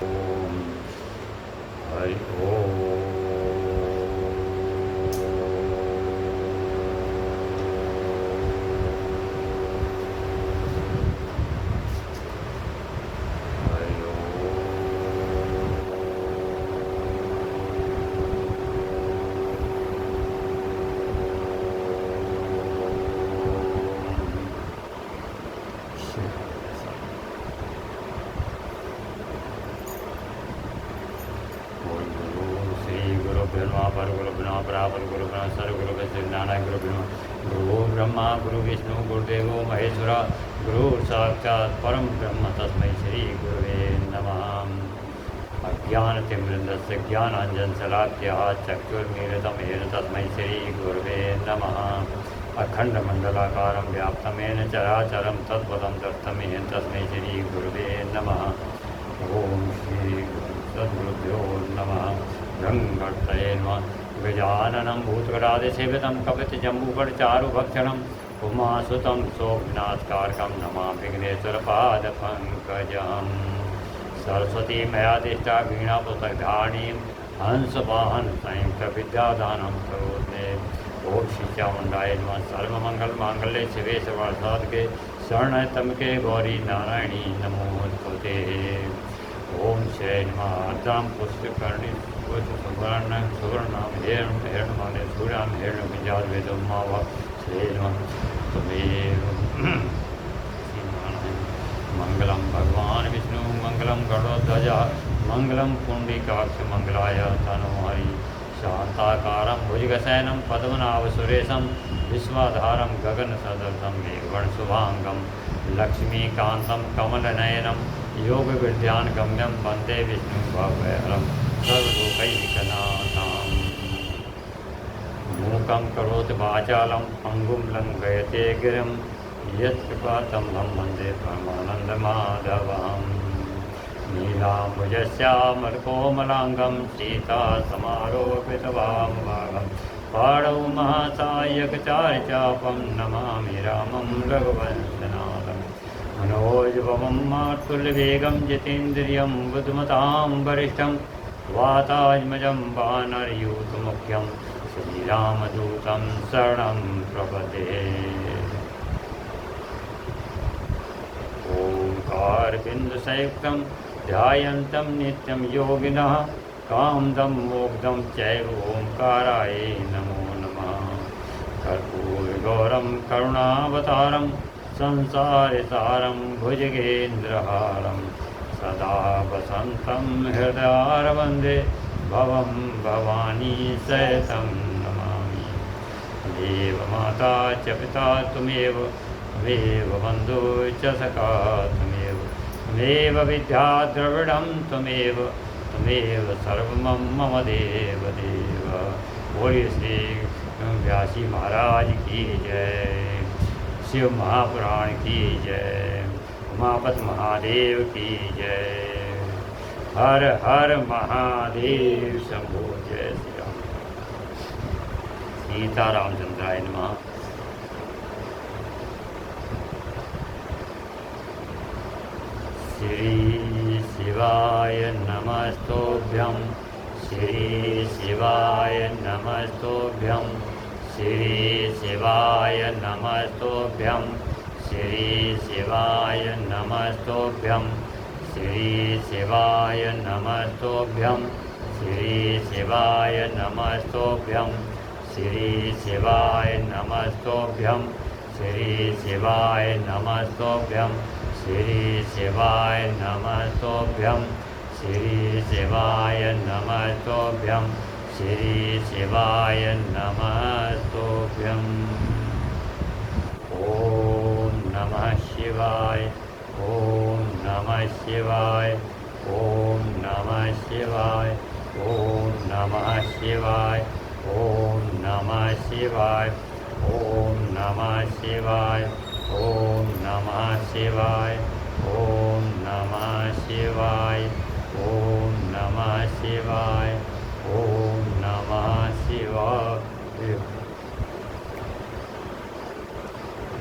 ओम हरि ओम। गुरु ब्रह्मा गुरु विष्णु गुरुदेवो महेश्वर गुरु साक्षात् परम ब्रह्म तस्मै श्री गुरुवे नमः। अज्ञानतिमिरन्दस्य ज्ञानाञ्जनशलाकया चक्षुर्मीलितं येन तस्मै श्री गुरुवे नमः। अखण्डमण्डलाकारं व्याप्तं येन चराचरं तत्पदं दत्तं येन तस्मै श्री गुरुवे नमः। ओम श्री सद्गुरुभ्यो नमः। गंगर्तये नमः। गजाननं भूतगणादिसेवितं कपितजम्बूफलचारुभक्षणम् उमासुतं सोमनाथकारकं नमामि विघ्नेश्वरपादपङ्कजम्। सरस्वती मयादिष्टा वीणापुस्तकधारिणीं हंसवाहन संयुक्तविद्यादानं करोमि। ओम श्रीचामुण्डाय नमः। सर्वमङ्गलमाङ्गल्ये शिवे सर्वार्थसाधके शरण्ये त्र्यम्बके गौरी नारायणी नमोस्तुते। ओम श्री नमः। अर्धां पुष्पकर्णी सुवर्णं सुवर्णां हिरण्यमाने सूर्यां हिरण्यबीजात् वेदं मावा श्री नमः। त्वमेव मंगलम भगवान विष्णु मंगलम गरुड़ध्वज मंगलम पुंडरीकाक्ष मंगलाय तनोहरि। शांताकारं भुजगशयनं पद्मनाभसुरेशं विश्वाधारं गगनसदृशं मेघवर्णशुभांगं लक्ष्मीकान्तं कमलनयनं योगविद्यानगम्यं वन्दे विष्णुभवहरं सर्वलोकैकनाथं। मूकं करोति वाचालं पङ्गुं लङ्घयते गिरिं यत्कृपातमहं वन्दे परमानन्दमाधवम्। नीलाम्बुजश्यामलकोमलाङ्गं सीतासमारोपितवामभागं पाणौ महासायकचारिचापं नमामि रामं रघुवंशनाथं। मनोजवं मातुल्यवेगं जितेन्द्रियं बुद्धिमतां वरिष्ठं वातात्मजं वानरयूथमुख्यं श्रीरामदूतं शरणं प्रपद्ये। ओंकारबिन्दुसंयुक्तं ध्यायन्तं नित्यं योगिनः कामदं मोक्षं चैव ओंकाराय नमो नमः। कर्पूरगौरं करुणावतारं संसारसारं भुजगेन्द्रहारं सदा वसन्तं हृदयारविन्दे भवं भवानी सहितं नमामि। देवमाता च पिता त्वमेव त्वमेव बन्धु च सखा त्वमेव विद्या द्रविडं त्वमेव सर्वं मम देव देव। बोलिए श्री व्यासी महाराज की जय। शिव महापुराण की जय। उमापति महादेव की जय। हर हर महादेव शंभो। जय श्री राम। सीता रामचंद्राय नमः। श्री शिवाय नमस्तोभ्यं श्री शिवाय नमस्तोभ्यं श्री शिवाय नमस्तोभ्यं श्री शिवाय नमस्तोभ्यं श्री शिवाय नमस्तोभ्यं श्री शिवाय नमस्तोभ्यं श्री शिवाय नमस्तोभ्यं श्री शिवाय नमस्तोभ्यं श्री शिवाय नमस्तोभ्यं श्री शिवाय नमस्तोभ्यं श्री शिवाय नमस्तोभ्यं। ओम नमः शिवाय। ओम नमः शिवाय। ओम नमः शिवाय। ओम नमः शिवाय। ओम नमः शिवाय। ओम नमः शिवाय। ओम नमः शिवाय। ओम नमः शिवाय। ओम नमः शिवाय। ओम नमः शिवाय।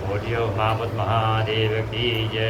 बोलिए उमापति महादेव की जय।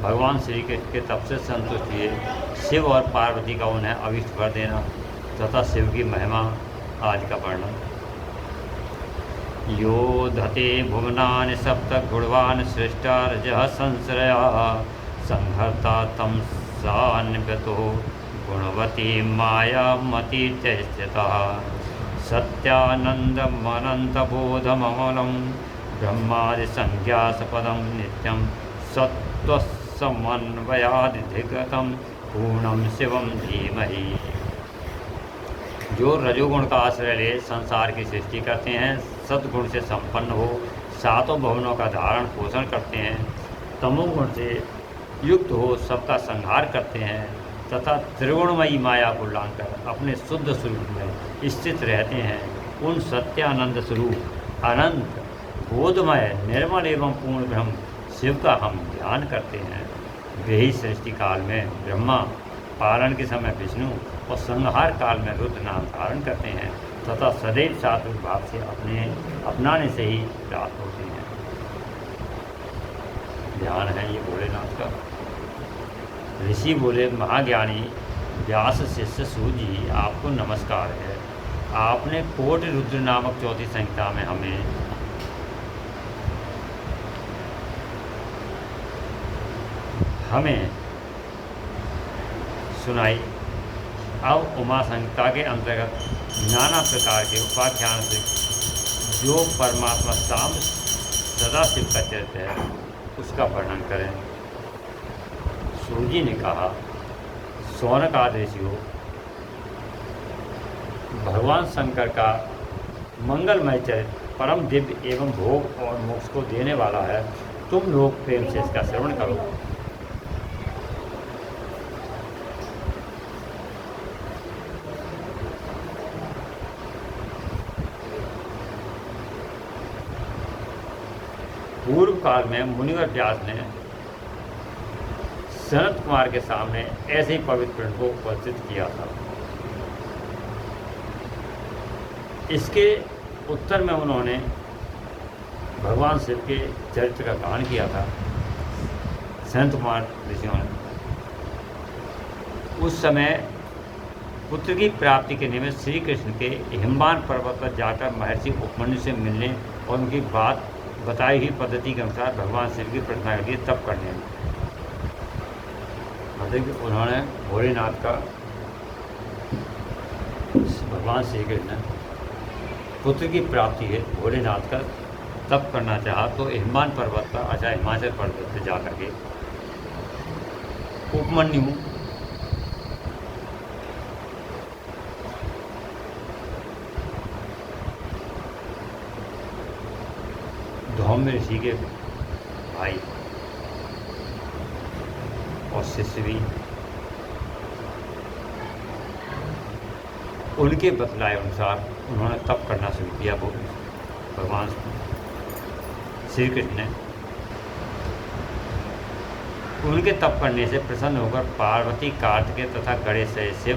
भगवान श्री कृष्ण के तप से संतुष्ट हुए शिव और पार्वती का उन्हें अभिष्ट कर देना तथा शिव की महिमा आज का वर्णन। यो धते भुवनानि सप्त गुणवान् सृष्टा रजः संश्रया संहर्ता तम सान्वितो गुणवती माया मती चैस्थितः सत्यानन्दमनन्तबोधममलं ब्रह्मादिसंज्ञासपदं नित्यं सत्त्वसमन्वयादिधिगतं पूर्णं शिवं धीमहि। जो रजोगुण का आश्रय ले संसार की सृष्टि करते हैं, सद्गुण से संपन्न हो सातों भवनों का धारण पोषण करते हैं, तमोगुण से युक्त हो सबका संहार करते हैं तथा त्रिगुणमयी माया को लांघकर अपने शुद्ध स्वरूप में स्थित रहते हैं, उन सत्यानंद स्वरूप अनंत बोधमय निर्मल एवं पूर्ण ब्रह्म शिव का हम ध्यान करते हैं। वे ही सृष्टि काल में ब्रह्मा, पालन के समय विष्णु और संहार काल में रुद्र नाम धारण करते हैं तथा सदैव सात्विक भाव से अपनाने से ही प्राप्त होते हैं। ध्यान है ये भोलेनाथ का। ऋषि बोले, महाज्ञानी व्यास शिष्य सूत जी, आपको नमस्कार है। आपने कोटि रुद्र नामक चौथी संहिता में हमें सुनाई। अब उमा संहिता के अंतर्गत नाना प्रकार के उपाख्यान से जो परमात्मा साम सदाशिव का चरित्र है उसका वर्णन करें। सूजी ने कहा, शौनक आदि ऋषियों, भगवान शंकर का मंगलमय चरित्र परम दिव्य एवं भोग और मोक्ष को देने वाला है। तुम लोग प्रेम से इसका श्रवण करो। पूर्व काल में मुनिवर व्यास ने सनत कुमार के सामने ऐसे ही पवित्र प्रण को उपस्थित किया था। इसके उत्तर में उन्होंने भगवान शिव के चरित्र का गान किया था। सनत कुमार ऋषियों ने उस समय पुत्र की प्राप्ति के निमित्त श्री कृष्ण के हिमवान पर्वत पर जाकर महर्षि उपमन्यु से मिलने और उनकी बात बताई हुई पद्धति के अनुसार भगवान शिव की प्रार्थना के लिए तप करने में मतलब कि उन्होंने भोलेनाथ का, भगवान श्री कृष्ण पुत्र की प्राप्ति है भोलेनाथ का तप करना चाहा तो हिमवान पर्वत पर, अच्छा हिमाचल पर्वत से जा करके उपमन्यु धौम्य ऋषि के भाई और शिष्य भी उनके बतलाए अनुसार उन्होंने तप करना शुरू किया। भगवान श्री कृष्ण ने उनके तप करने से प्रसन्न होकर पार्वती, कार्तिकेय तथा गणेश से शिव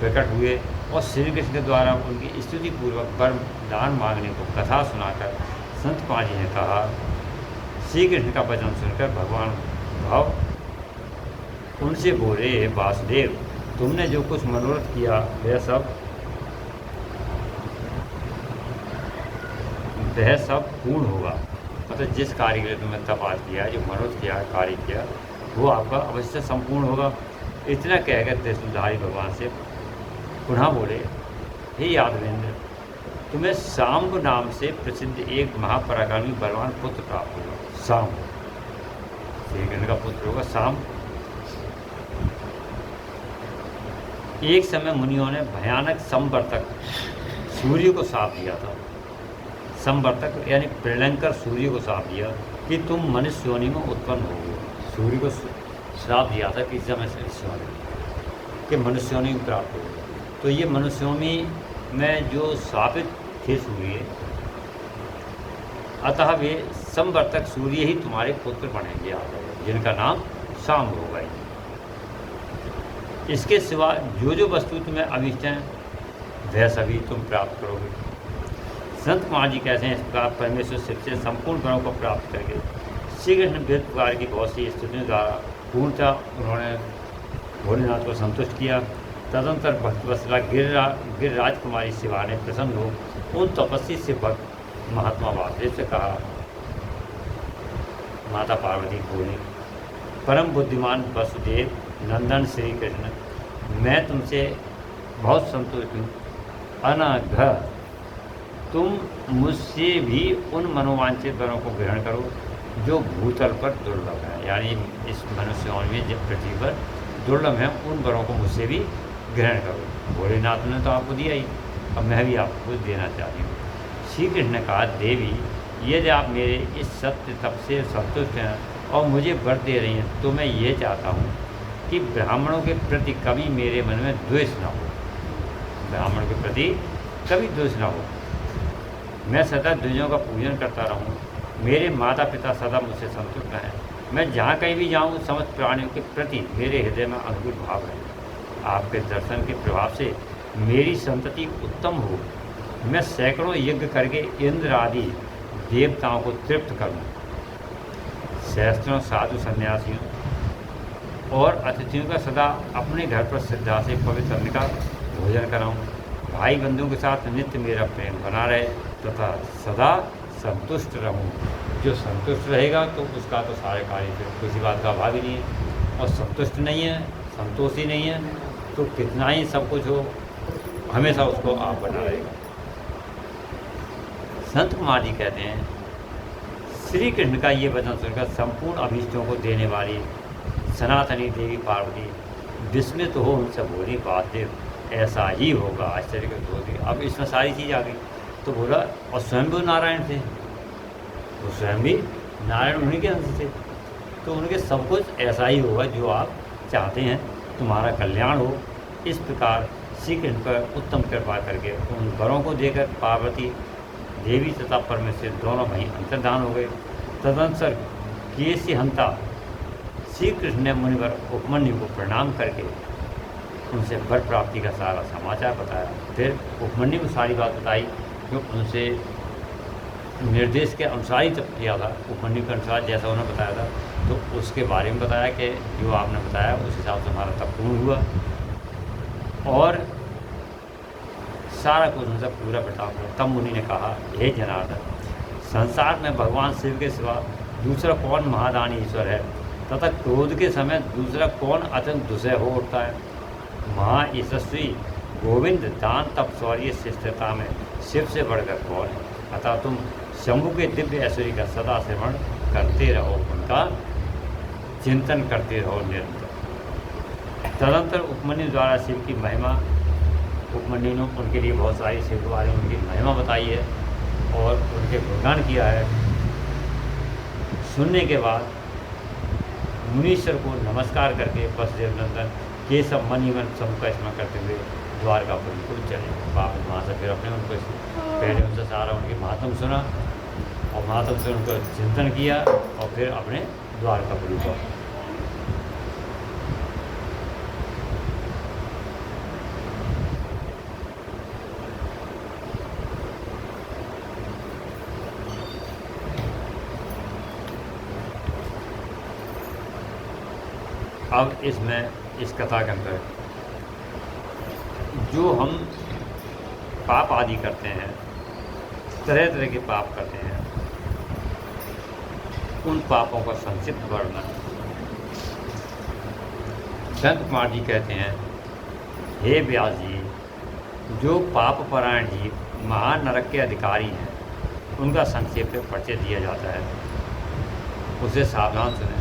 प्रकट हुए और श्री कृष्ण के द्वारा उनकी स्तुति पूर्वक वर दान मांगने को कथा सुनाकर संत कुमार जी ने कहा, श्री कृष्ण का वचन सुनकर भगवान भाव उनसे बोले, वासुदेव, तुमने जो कुछ मनोरथ किया वह सब पूर्ण होगा। मतलब जिस कार्य के लिए तुमने तप आज किया, जो मनोरथ किया, कार्य किया, वो आपका अवश्य संपूर्ण होगा। इतना कहकर त्रिशूलधारी भगवान से पुनः बोले, हे यादवेंद्र, तुम्हें सांब नाम से प्रसिद्ध एक महापराक्रमी बलवान पुत्र प्राप्त होगा। सांब श्री कृष्ण का पुत्र होगा सांब। एक समय मुनियों ने भयानक संवर्तक सूर्य को शाप दिया था। संवर्तक यानी प्रलंकर सूर्य को शाप दिया कि तुम मनुष्य योनि में उत्पन्न होगे। सूर्य को श्राप दिया था किस समय से कि मनुष्य योनि में प्राप्त होगे। तो ये मनुष्य योनि में जो शापित थे सूर्य, अतः वे संवर्तक सूर्य ही तुम्हारे पुत्र बनेंगे आगे, जिनका नाम सांब होगा। इसके सिवा जो जो वस्तु तुम्हें अभिष्ट हैं वह सभी तुम प्राप्त करोगे। संत कुमार जी कहते हैं, इस प्रकार परमेश्वर शिव से संपूर्ण गुणों को प्राप्त करके श्री कृष्ण वेद प्रकार की बहुत सी स्तुतियों द्वारा पूर्णतः उन्होंने भोलेनाथ को संतुष्ट किया। तदंतर भक्तवत्सला गिरिराज कुमारी शिवा ने प्रसन्न हो उन तपस्वी से भक्त महात्मा वासुदेव से कहा। माता पार्वती बोली, परम बुद्धिमान वसुदेव नंदन श्री कृष्ण, मैं तुमसे बहुत संतुष्ट हूँ। अनघ, तुम मुझसे भी उन मनोवांछित वरों को ग्रहण करो जो भूतल पर दुर्लभ है, यानी इस मनुष्यों में जब पृथ्वी पर दुर्लभ है, उन वरों को मुझसे भी ग्रहण करो। भोलेनाथ ने तो आपको दिया ही, अब मैं भी आपको कुछ देना चाहती हूँ। श्री कृष्ण ने कहा, देवी, यदि आप मेरे इस सत्य तप से संतुष्ट हैं और मुझे वर दे रही हैं, तो मैं ये चाहता हूँ कि ब्राह्मणों के प्रति कभी मेरे मन में द्वेष न हो। ब्राह्मण के प्रति कभी द्वेष न हो। मैं सदा द्विजों का पूजन करता रहूँ। मेरे माता पिता सदा मुझसे संतुष्ट रहें। मैं जहाँ कहीं भी जाऊँ, समस्त प्राणियों के प्रति मेरे हृदय में अनुकूल भाव है। आपके दर्शन के प्रभाव से मेरी संतति उत्तम हो। मैं सैकड़ों यज्ञ करके इंद्र आदि देवताओं को तृप्त करूँ। सहस्त्रों साधु सन्यासियों और अतिथियों का सदा अपने घर पर श्रद्धा से पवित्र अन्न का भोजन कराऊँ। भाई बंधुओं के साथ नित्य मेरा प्रेम बना रहे तथा सदा संतुष्ट रहूँ। जो संतुष्ट रहेगा तो उसका तो सारे कार्य फिर किसी बात का अभाव ही नहीं है, और संतुष्ट नहीं है, संतोषी नहीं है, तो कितना ही सब कुछ हो, हमेशा उसको आप बना रहेगा। संत कुमार जी कहते हैं, श्री कृष्ण का ये वचन सुनकर संपूर्ण अभीष्टों को देने वाली सनातनी देवी पार्वती विस्मित हो उनसे बोली, वासुदेव, ऐसा ही होगा। आश्चर्य की होगी। अब इसमें सारी चीज़ आ गई। तो बोला, और स्वयं भी नारायण थे, वो स्वयं भी नारायण उन्हीं के अंश थे, तो उनके सब कुछ ऐसा ही होगा जो आप चाहते हैं, तुम्हारा कल्याण हो। इस प्रकार श्री कृष्ण पर उत्तम कृपा करके उन वरों को देकर पार्वती देवी तथा परमेश्वर दोनों वहीं अंतर्धान हो गए। तदनुसार केसी हंता श्री कृष्ण ने मुनिवर उपमन्यु को प्रणाम करके उनसे वर प्राप्ति का सारा समाचार बताया। फिर उपमन्यु को सारी बात बताई जो उनसे निर्देश के अनुसार ही तप किया था। उपमन्यु के अनुसार जैसा उन्होंने बताया था, तो उसके बारे में बताया कि जो आपने बताया उस हिसाब से हमारा तप पूर्ण हुआ, और सारा कुछ उनसे पूरा बता। तब मुनि ने कहा, हे जनार्दन, संसार में भगवान शिव के सिवा दूसरा कौन महादानी ईश्वर है, तथा क्रोध के समय दूसरा कौन अत्यंत दुसह हो उठता है। महायशस्वी गोविंद दान तप शौर्य शिष्टता में शिव से बढ़कर कौन है। अतः तुम शंभु के दिव्य ऐश्वर्य का सदा श्रवण करते रहो, उनका चिंतन करते रहो निरंतर। तदंतर उपमन्यु द्वारा शिव की महिमा, उपमन्यु ने उनके लिए बहुत सारी शिव के बारे में उनकी महिमा बताई है और उनके गुणगान किया है। सुनने के बाद मुनीश्वर को नमस्कार करके वसुदेव नंदन केशव मणिवन सब का स्मरण करते हुए द्वारकापुरी को चले। वापस वहाँ से फिर अपने उनको पहले उनसे सारा उनकी महात्म सुना और महात्म से उनको चिंतन किया और फिर अपने द्वारकापुरी को। अब इसमें इस कथा के अंदर जो हम पाप आदि करते हैं, तरह तरह के पाप करते हैं, उन पापों का संक्षिप्त वर्णन संत कुमार जी कहते हैं, हे व्यास जी, जो पाप परायण जीव महान नरक के अधिकारी हैं, उनका संक्षेप में परिचय दिया जाता है, उसे सावधान सुनें।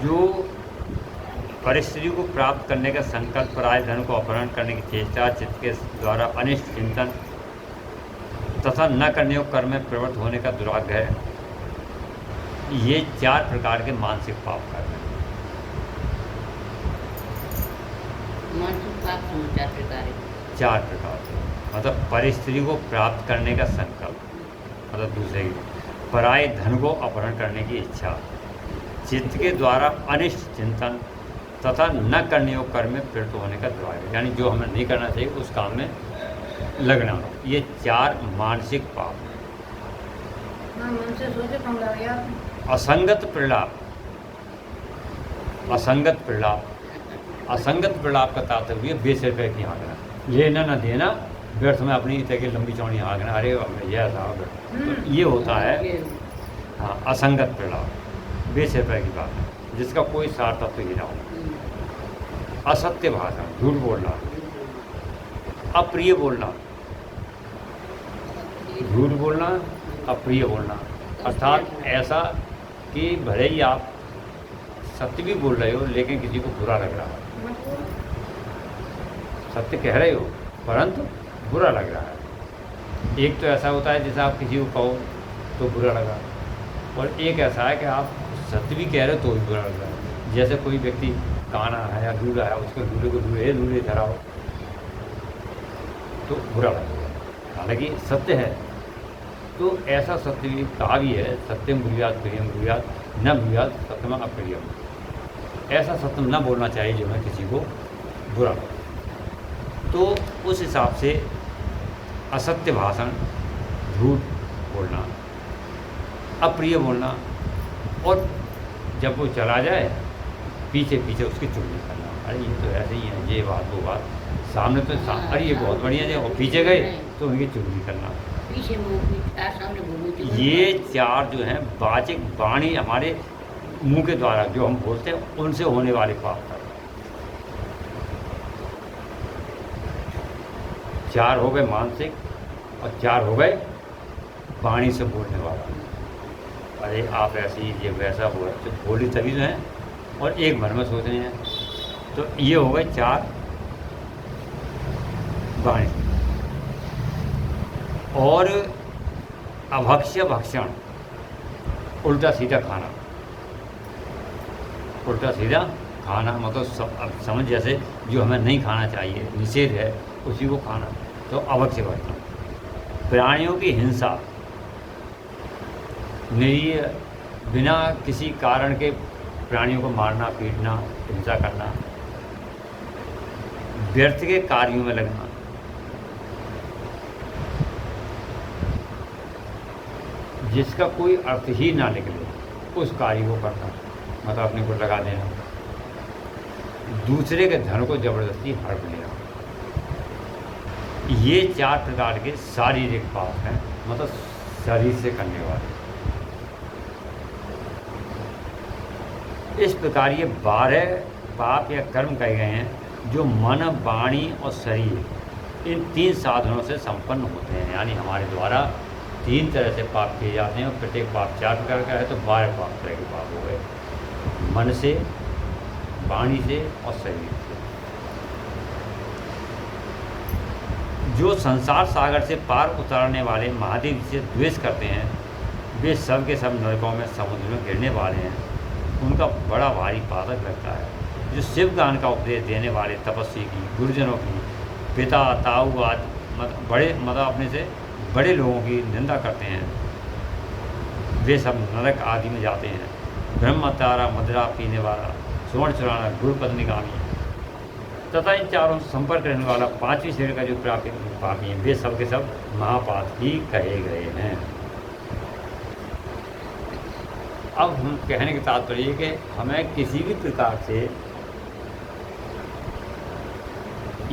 जो परिस्थिति को प्राप्त करने का संकल्प, पराय धन को अपहरण करने की चेष्टा, चित्त के द्वारा अनिष्ट चिंतन तथा न करने को कर्म में प्रवृत्त होने का दुराग्रह, ये 4 प्रकार के मानसिक पाप कर्म हैं। मानसिक पाप 4 प्रकार है। 4 प्रकार के, मतलब परिस्थिति को प्राप्त करने का संकल्प, मतलब दूसरे की, पराय धन को अपहरण करने की इच्छा, चित्त के द्वारा अनिष्ट चिंतन तथा न करने को कर्म में प्रवृत्त होने का दुराग्रह, यानी जो हमें नहीं करना चाहिए उस काम में लगना, ये 4 मानसिक पाप। हाँ, मन से सोचे कम लग गया। असंगत प्रलाप, असंगत प्रलाप, असंगत प्रलाप का तात्पर्य बेसिर रुपये की हाँकना, लेना न देना, व्यर्थ में अपनी तरह की लंबी चौड़ी हाँकना, अरे यह था तो ये होता है। हाँ, असंगत प्रलाप, बेसिर रुपये की बात है, जिसका कोई सार तत्व ही ना हो। असत्य भाषण, झूठ बोलना, अप्रिय बोलना, झूठ बोलना, अप्रिय बोलना, अर्थात ऐसा कि भले ही आप सत्य भी बोल रहे हो लेकिन किसी को बुरा लग रहा है, सत्य कह रहे हो परंतु बुरा लग रहा है। एक तो ऐसा होता है जैसे आप किसी को कहो तो बुरा लगा, और एक ऐसा है कि आप सत्य भी कह रहे हो तो भी बुरा लग रहा है। जैसे कोई व्यक्ति काना है या दूल्हा है, उसको दूल्हे को दूल्हे धराओ तो बुरा लगेगा, हालांकि सत्य है। तो ऐसा सत्य भी कहा भी है, सत्यम ब्रूयात प्रियम ब्रूयात न ब्रूयात सत्यम अप्रियम। ऐसा सत्य न बोलना चाहिए जो है किसी को बुरा लगे। तो उस हिसाब से असत्य भाषण, झूठ बोलना, अप्रिय बोलना, और जब वो चला जाए पीछे पीछे उसकी चुगली करना, अरे ये तो ऐसे ही है, ये बात वो बात, सामने तो अरे ये बहुत बढ़िया है, और पीछे गए तो उनकी चुगली करना। पीछे सामने ये 4 जो हैं वाचिक वाणी, हमारे मुंह के द्वारा जो हम बोलते हैं उनसे होने वाले पाप था। 4 हो गए मानसिक और 4 हो गए वाणी से बोलने वाला। अरे आप ऐसे ही ये वैसा बोली तभी तो हैं, और एक भर में सोच रहे हैं, तो ये हो गए 4 वाणी। और अभक्ष्य भक्षण, उल्टा सीधा खाना, उल्टा सीधा खाना मतलब अब समझ जैसे जो हमें नहीं खाना चाहिए, निषेध है, उसी को खाना, तो अभक्ष्य भक्षण। प्राणियों की हिंसा, बिना किसी कारण के प्राणियों को मारना, पीटना, हिंसा करना, व्यर्थ के कार्यों में लगना, जिसका कोई अर्थ ही ना निकले उस कार्य को करना, मतलब अपने को लगा देना, दूसरे के धन को जबरदस्ती हड़प लेना। ये 4 प्रकार के शारीरिक पाप हैं, मतलब शरीर से करने वाले। इस प्रकार ये 12 पाप या कर्म कहे गए हैं जो मन, वाणी और शरीर, इन 3 साधनों से संपन्न होते हैं। यानी हमारे द्वारा 3 तरह से पाप किए जाते हैं, और प्रत्येक पाप 4 प्रकार का है, तो 12 तरह के पाप हो गए, मन से, वाणी से और शरीर से। जो संसार सागर से पार उतारने वाले महादेव से द्वेष करते हैं, वे सब के सब नरकों में, समुद्र में गिरने वाले हैं। उनका बड़ा भारी पातक लगता है। जो शिव गान का उपदेश देने वाले तपस्वी की, गुरुजनों की, पिता, ताऊ आदि बड़े अपने से बड़े लोगों की निंदा करते हैं, वे सब नरक आदि में जाते हैं। ब्रह्मचारा, मदिरा पीने वाला, स्वर्ण चुराना, गुरुपत्नीगामी तथा इन 4 से संपर्क रहने वाला 5वीं श्रेणी का जो पापी हैं, वे सब के सब महापाप ही कहे गए हैं। अब हम कहने के तात्पर्य कि हमें किसी भी प्रकार से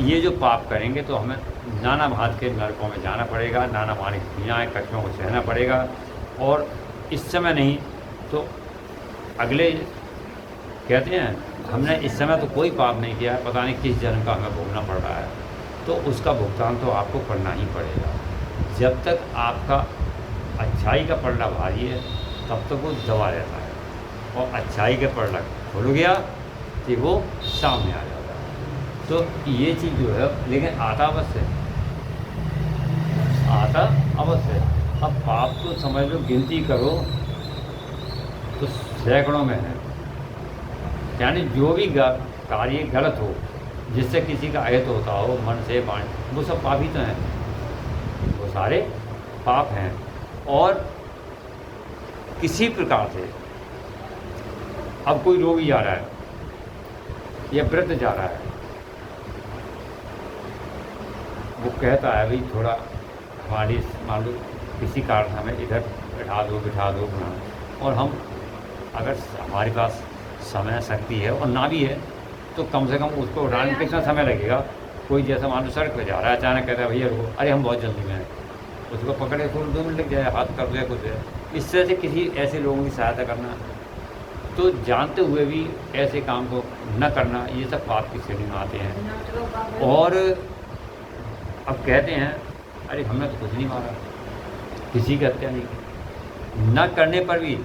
ये जो पाप करेंगे तो हमें नाना भांत के नरकों में जाना पड़ेगा, नाना भांत की पीड़ाएँ, कष्टों को सहना पड़ेगा। और इस समय नहीं तो अगले, कहते हैं हमने इस समय तो कोई पाप नहीं किया है, पता नहीं किस जन्म का हमें भोगना पड़ रहा है, तो उसका भुगतान तो आपको करना ही पड़ेगा। जब तक आपका अच्छाई का पलड़ा भारी है तब तक वो दबा रहता है, और अच्छाई का पलड़ा खुल गया तो वो सामने आ जाता है। तो ये चीज़ जो है, लेकिन आता अवश्य, आता अवश्य। अब पाप तो समझ लो गिनती करो तो सैकड़ों में है। यानी जो भी कार्य गलत हो, जिससे किसी का अहित होता हो मन से, वाणी, वो सब पाप ही तो हैं, वो सारे पाप हैं। और किसी प्रकार से अब कोई रोगी जा रहा है या वृद्ध जा रहा है वो कहता है भाई थोड़ा हमारी मान लो किसी कारण हमें इधर बिठा दो बना, और हम अगर हमारे पास समय शक्ति है और ना भी है तो कम से कम उसको उठाने में कितना समय लगेगा। कोई जैसा मान लो सड़क पे जा रहा है, अचानक कहता है भैया रुको, अरे हम बहुत जल्दी में हैं, उसको पकड़े थोड़ा 2 मिनट लग जाए, हाथ कर दे कुछ है। इस तरह से किसी ऐसे लोगों की सहायता करना, तो जानते हुए भी ऐसे काम को न करना, ये सब पाप की श्रेणी में आते हैं। और अब कहते हैं अरे हमने तो कुछ नहीं मारा, किसी की हत्या नहीं की, न करने पर भी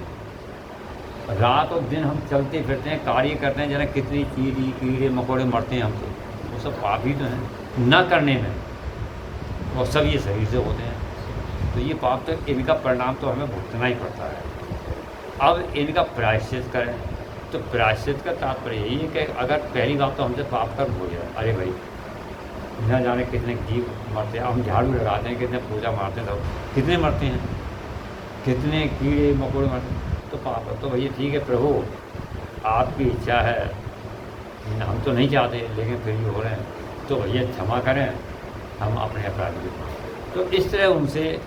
रात और दिन हम चलते फिरते हैं, कार्य करते हैं, जना कितनी चीड़ी कीड़े मकोड़े मरते हैं हमसे, वो सब पाप ही तो हैं न करने में, और सब ये शरीर से होते हैं। तो ये पाप, तो इनका परिणाम तो हमें भुगतना ही पड़ता है। अब इनका प्रायश्चित करें, तो प्रायश्चित का तात्पर्य यही है कि अगर पहली बात तो हमसे पाप कर्म हो जाए, अरे भाई न जाने कितने जीव मरते हैं, हम झाड़ू लगाते हैं, कितने पूजा मारते हैं, सब कितने मरते हैं, कितने कीड़े मकोड़े मरते हैं, तो पाप है। तो भैया ठीक है प्रभु, आपकी इच्छा है, हम तो नहीं चाहते लेकिन फिर भी हो रहे हैं, तो भैया क्षमा करें, हम अपने अपराध को। तो इस तरह उनसे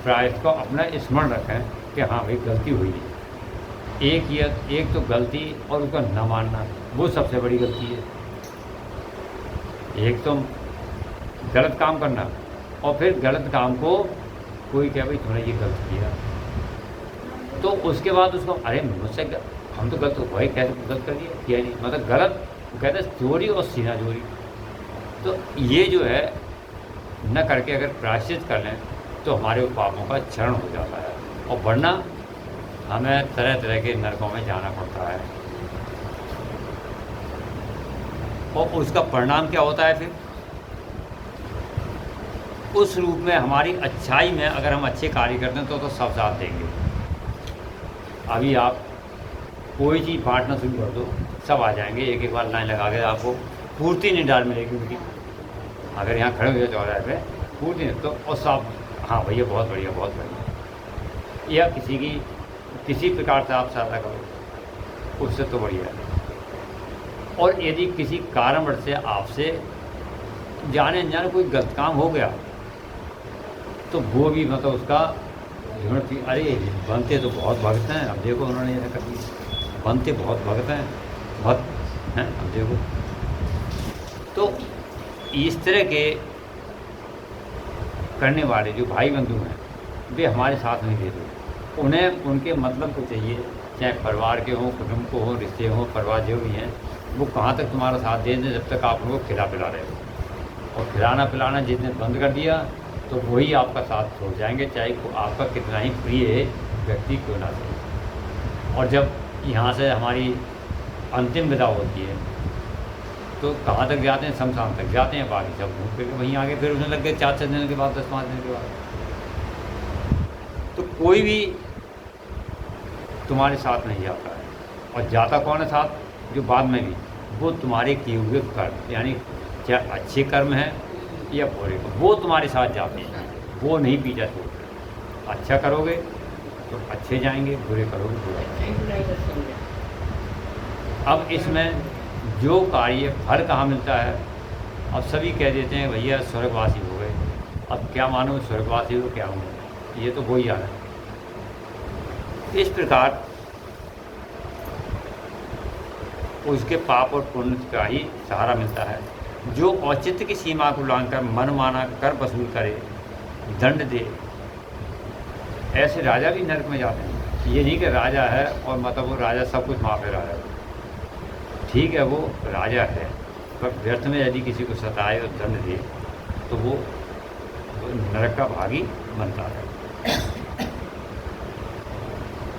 प्रायश्चित को अपना स्मरण रखें कि हाँ भाई गलती हुई है। एक तो गलती और उसका न मानना, वो सबसे बड़ी गलती है। एक तो गलत काम करना, और फिर गलत काम को कोई कहे भाई तुमने ये गलत किया, तो उसके बाद उसको अरे मुझसे हम तो गलत भाई कैसे गलत कर दिया, किया नहीं, मतलब गलत कहते चोरी और सीना चोरी। तो ये जो है न करके अगर प्रायश्चित कर लें तो हमारे पापों का क्षरण हो जाता है, और वरना हमें तरह तरह के नरकों में जाना पड़ता है। और उसका परिणाम क्या होता है फिर, उस रूप में हमारी अच्छाई में अगर हम अच्छे कार्य करते हैं तो सब साथ देंगे। अभी आप कोई चीज़ बांटना शुरू कर दो, सब आ जाएंगे, एक एक बार लाइन लगा के आपको पूर्ति नहीं डाल मिलेगी उनकी। अगर यहाँ खड़े हुए चौराहे पे पूर्ति नहीं, तो और सब हाँ भैया बहुत बढ़िया बहुत बढ़िया, या किसी प्रकार से आप सहायता करो, उससे तो बढ़िया है। और यदि किसी कारणवश से आपसे जाने अनजाने कोई गलत काम हो गया, तो वो भी मतलब उसका अरे बनते तो बहुत भक्त हैं, अब देखो उन्होंने ऐसा कर दिया, बनते बहुत भक्त हैं, अब देखो। तो इस तरह के करने वाले जो भाई बंधु हैं, वे हमारे साथ नहीं देते। उन्हें उनके मतलब को चाहिए, चाहे परिवार के हों, कुटुंब को हो, रिश्ते हों, परिवार जो भी हैं, वो कहाँ तक तुम्हारा साथ दे दें जब तक आप उनको खिला पिला रहे हो। और खिलाना पिलाना जितने बंद कर दिया तो वही आपका साथ छोड़ जाएंगे, चाहे आपका कितना ही प्रिय व्यक्ति क्यों ना हो। और जब यहाँ से हमारी अंतिम विदा होती है तो कहाँ तक जाते हैं, शमशान तक जाते हैं, बाकी सब घूम फिर वहीं आगे फिर उसने लग गए 4-6 दिन के बाद, 10-5 दिन के बाद। तो कोई भी तुम्हारे साथ नहीं जाता है, और जाता कौन है साथ, जो बाद में भी वो तुम्हारे किए हुए कर्म, यानी चाहे अच्छे कर्म हैं या बुरे, वो तुम्हारे साथ जाते हैं, वो नहीं पीछा छोड़ते। अच्छा करोगे तो अच्छे जाएंगे, बुरे करोगे बुरे। अब इसमें जो कार्य फल कहाँ मिलता है, अब सभी कह देते हैं भैया स्वर्गवासी हो गए, अब क्या मानो स्वर्गवासी हो क्या हो, ये तो वही आ रहा है। इस प्रकार उसके पाप और पुण्य का ही सहारा मिलता है। जो औचित्य की सीमा को लांघकर मनमाना कर वसूल करे, दंड दे, ऐसे राजा भी नरक में जाते हैं। ये नहीं कि राजा है और मतलब वो राजा सब कुछ माफ़ है, राजा ठीक है वो राजा है, पर व्यर्थ में यदि किसी को सताए और दंड दे तो वो नरक का भागी बनता है।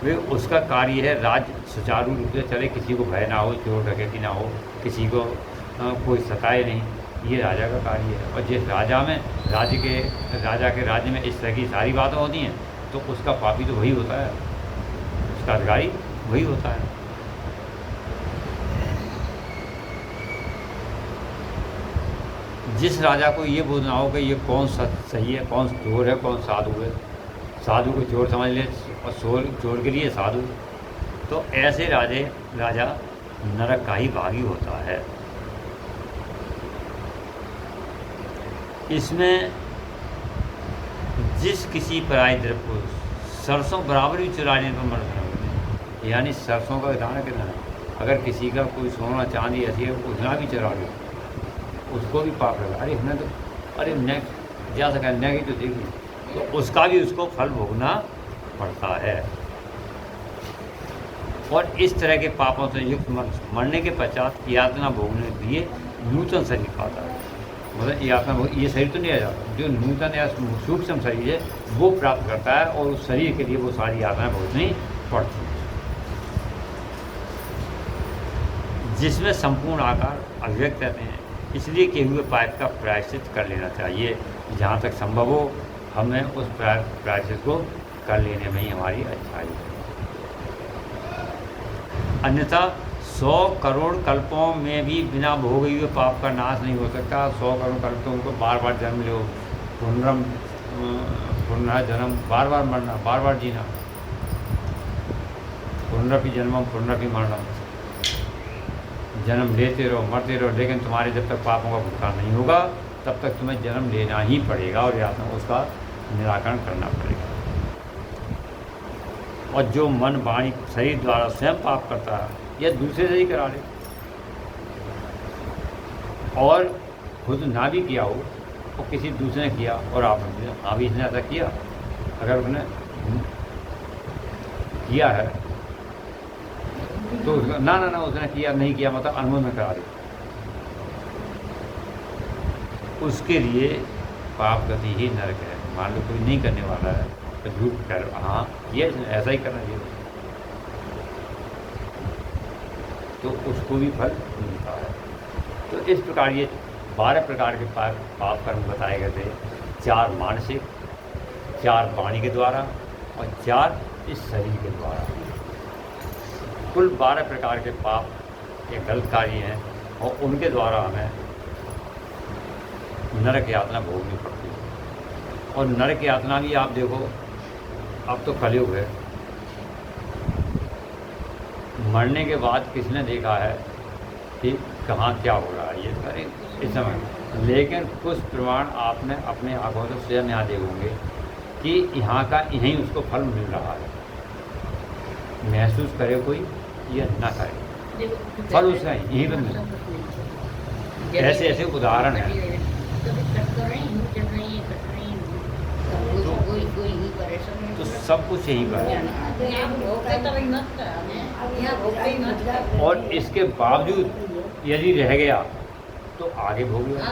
वे उसका कार्य है राज्य सुचारू रूप से चले, किसी को भय ना हो, चोर डकैती ना हो, किसी को कोई सताए नहीं, ये राजा का कार्य है। और जिस राजा के राज्य में इस तरह की सारी बातें होती हैं तो उसका पापी तो वही होता है, उसका अधिकारी वही होता है। जिस राजा को ये बोलना हो कि ये कौन सही है, कौन चोर है, कौन साधु है, साधु को चोर समझ ले और चोर के लिए साधु, तो ऐसे राजा नरक का ही भागी होता है। इसमें जिस किसी पराई द्रव्य को सरसों बराबर भी चुरा लेने पर मर, यानी सरसों का दाना कितना है, अगर किसी का कोई सोना चांदी ऐसी है उतना भी चुरा लो उसको भी पाप लगा। अरे हमने तो अरे न जा सका न ही तो देखी, तो उसका भी उसको फल भोगना पड़ता है। और इस तरह के पापों से युक्त मनुष्य मरने के पश्चात यातना भोगने के लिए नूतन शरीर पाता है। मतलब यातना ये शरीर तो नहीं आ जाता, जो नूतन या सूक्ष्म शरीर है वो प्राप्त करता है और उस शरीर के लिए वो सारी यातनाएं भोगनी पड़ती हैं, जिसमें संपूर्ण आकार अभिव्यक्त रहते हैं। इसलिए किए हुए पाप का प्रायश्चित कर लेना चाहिए। जहाँ तक संभव हो हमें उस प्रायश्चित को कर लेने में ही हमारी अच्छाई है। अन्यथा 100 करोड़ कल्पों में भी बिना भोगे हुए पाप का नाश नहीं हो सकता। 100 करोड़ कल्पों को बार बार जन्म लो, पुनर्जन्म, बार बार मरना, बार बार जीना, पुनरपि जन्मम पुनरपि मरणम, जन्म लेते रहो मरते रहो, लेकिन तुम्हारे जब तक पापों का भुगतान नहीं होगा तब तक तुम्हें जन्म लेना ही पड़ेगा और या तो उसका निराकरण करना पड़ेगा। और जो मन वाणी शरीर द्वारा स्वयं पाप करता है या दूसरे से ही करा ले और खुद ना भी किया हो और किसी दूसरे ने किया और आपने हाँ भी इसने ऐसा किया, अगर उसने किया है तो उसका ना ना ना उसने किया नहीं किया मतलब अनुमोदन करा दे, उसके लिए पाप गति ही नरक है। मान लो कोई नहीं करने वाला है तो झूठ कर हाँ ये ऐसा ही करना चाहिए तो उसको भी फल मिलता है। तो इस प्रकार ये 12 प्रकार के पाप कर्म बताए गए थे, 4 मानसिक, 4 वाणी के द्वारा और 4 इस शरीर के द्वारा। कुल 12 प्रकार के पाप ये गलत कार्य हैं और उनके द्वारा हमें नरक यातना भोगनी पड़ती है। और नरक यातना भी आप देखो अब तो कलयुग है, मरने के बाद किसने देखा है कि कहाँ क्या हो रहा है ये सारे इस समय, लेकिन कुछ प्रमाण आपने अपने आंखों से स्वयं यहाँ देखोगे कि यहाँ का यहीं उसको फल मिल रहा है। महसूस करे कोई या ना करे, फल उसका यहीं पर मिल। ऐसे ऐसे उदाहरण हैं। तो सब कुछ यहीं पर है और इसके बावजूद यदि रह गया तो आगे भोगेगा।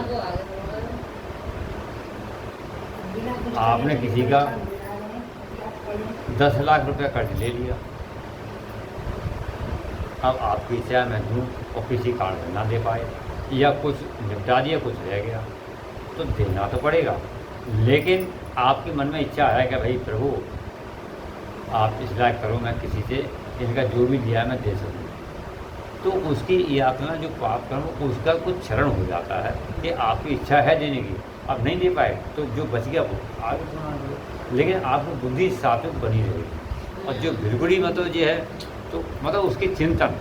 आपने किसी का 10 लाख रुपया कर्ज ले लिया, अब आपकी इच्छा मैं दूँ और किसी कारण से ना दे पाए या कुछ निपटा दिया कुछ रह गया तो देना तो पड़ेगा, लेकिन आपके मन में इच्छा है कि भाई प्रभु आप इस लायक करो मैं किसी से इनका जो भी दिया है मैं दे सकूँ, तो उसकी यातना जो पाप कर्म उसका कुछ क्षरण हो जाता है कि आपकी इच्छा है देने की, अब नहीं दे पाए तो जो बच गया वो आगे सुना, लेकिन आपको बुद्धि सात्विक बनी रहेगी। और जो बिरगुड़ी मतलब ये है तो मतलब उसकी चिंतन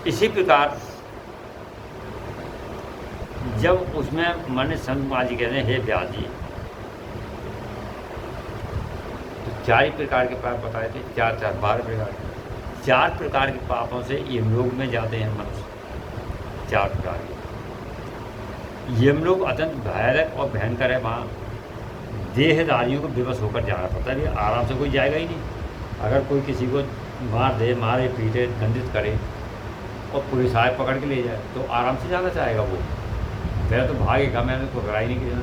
इसी प्रकार जब उसमें मन संत महाराज जी कहते हैं हे व्यास जी, तो 4 प्रकार के पाप बताए थे, 4 4 12 प्रकार के 4 प्रकार के पापों से यमलोक में जाते हैं मनुष्य। 4 प्रकार के यमलोक अत्यंत भयानक और भयंकर है। वहाँ देहधारियों को विवश होकर जाना पड़ता है, आराम से कोई जाएगा ही नहीं। अगर कोई किसी को मार दे, मारे पीटे दंडित करे और पुलिस आए पकड़ के ले जाए तो आराम से जाना चाहेगा वो, पहले तो भागेगा, मैंने तो पकड़ा ही नहीं किया।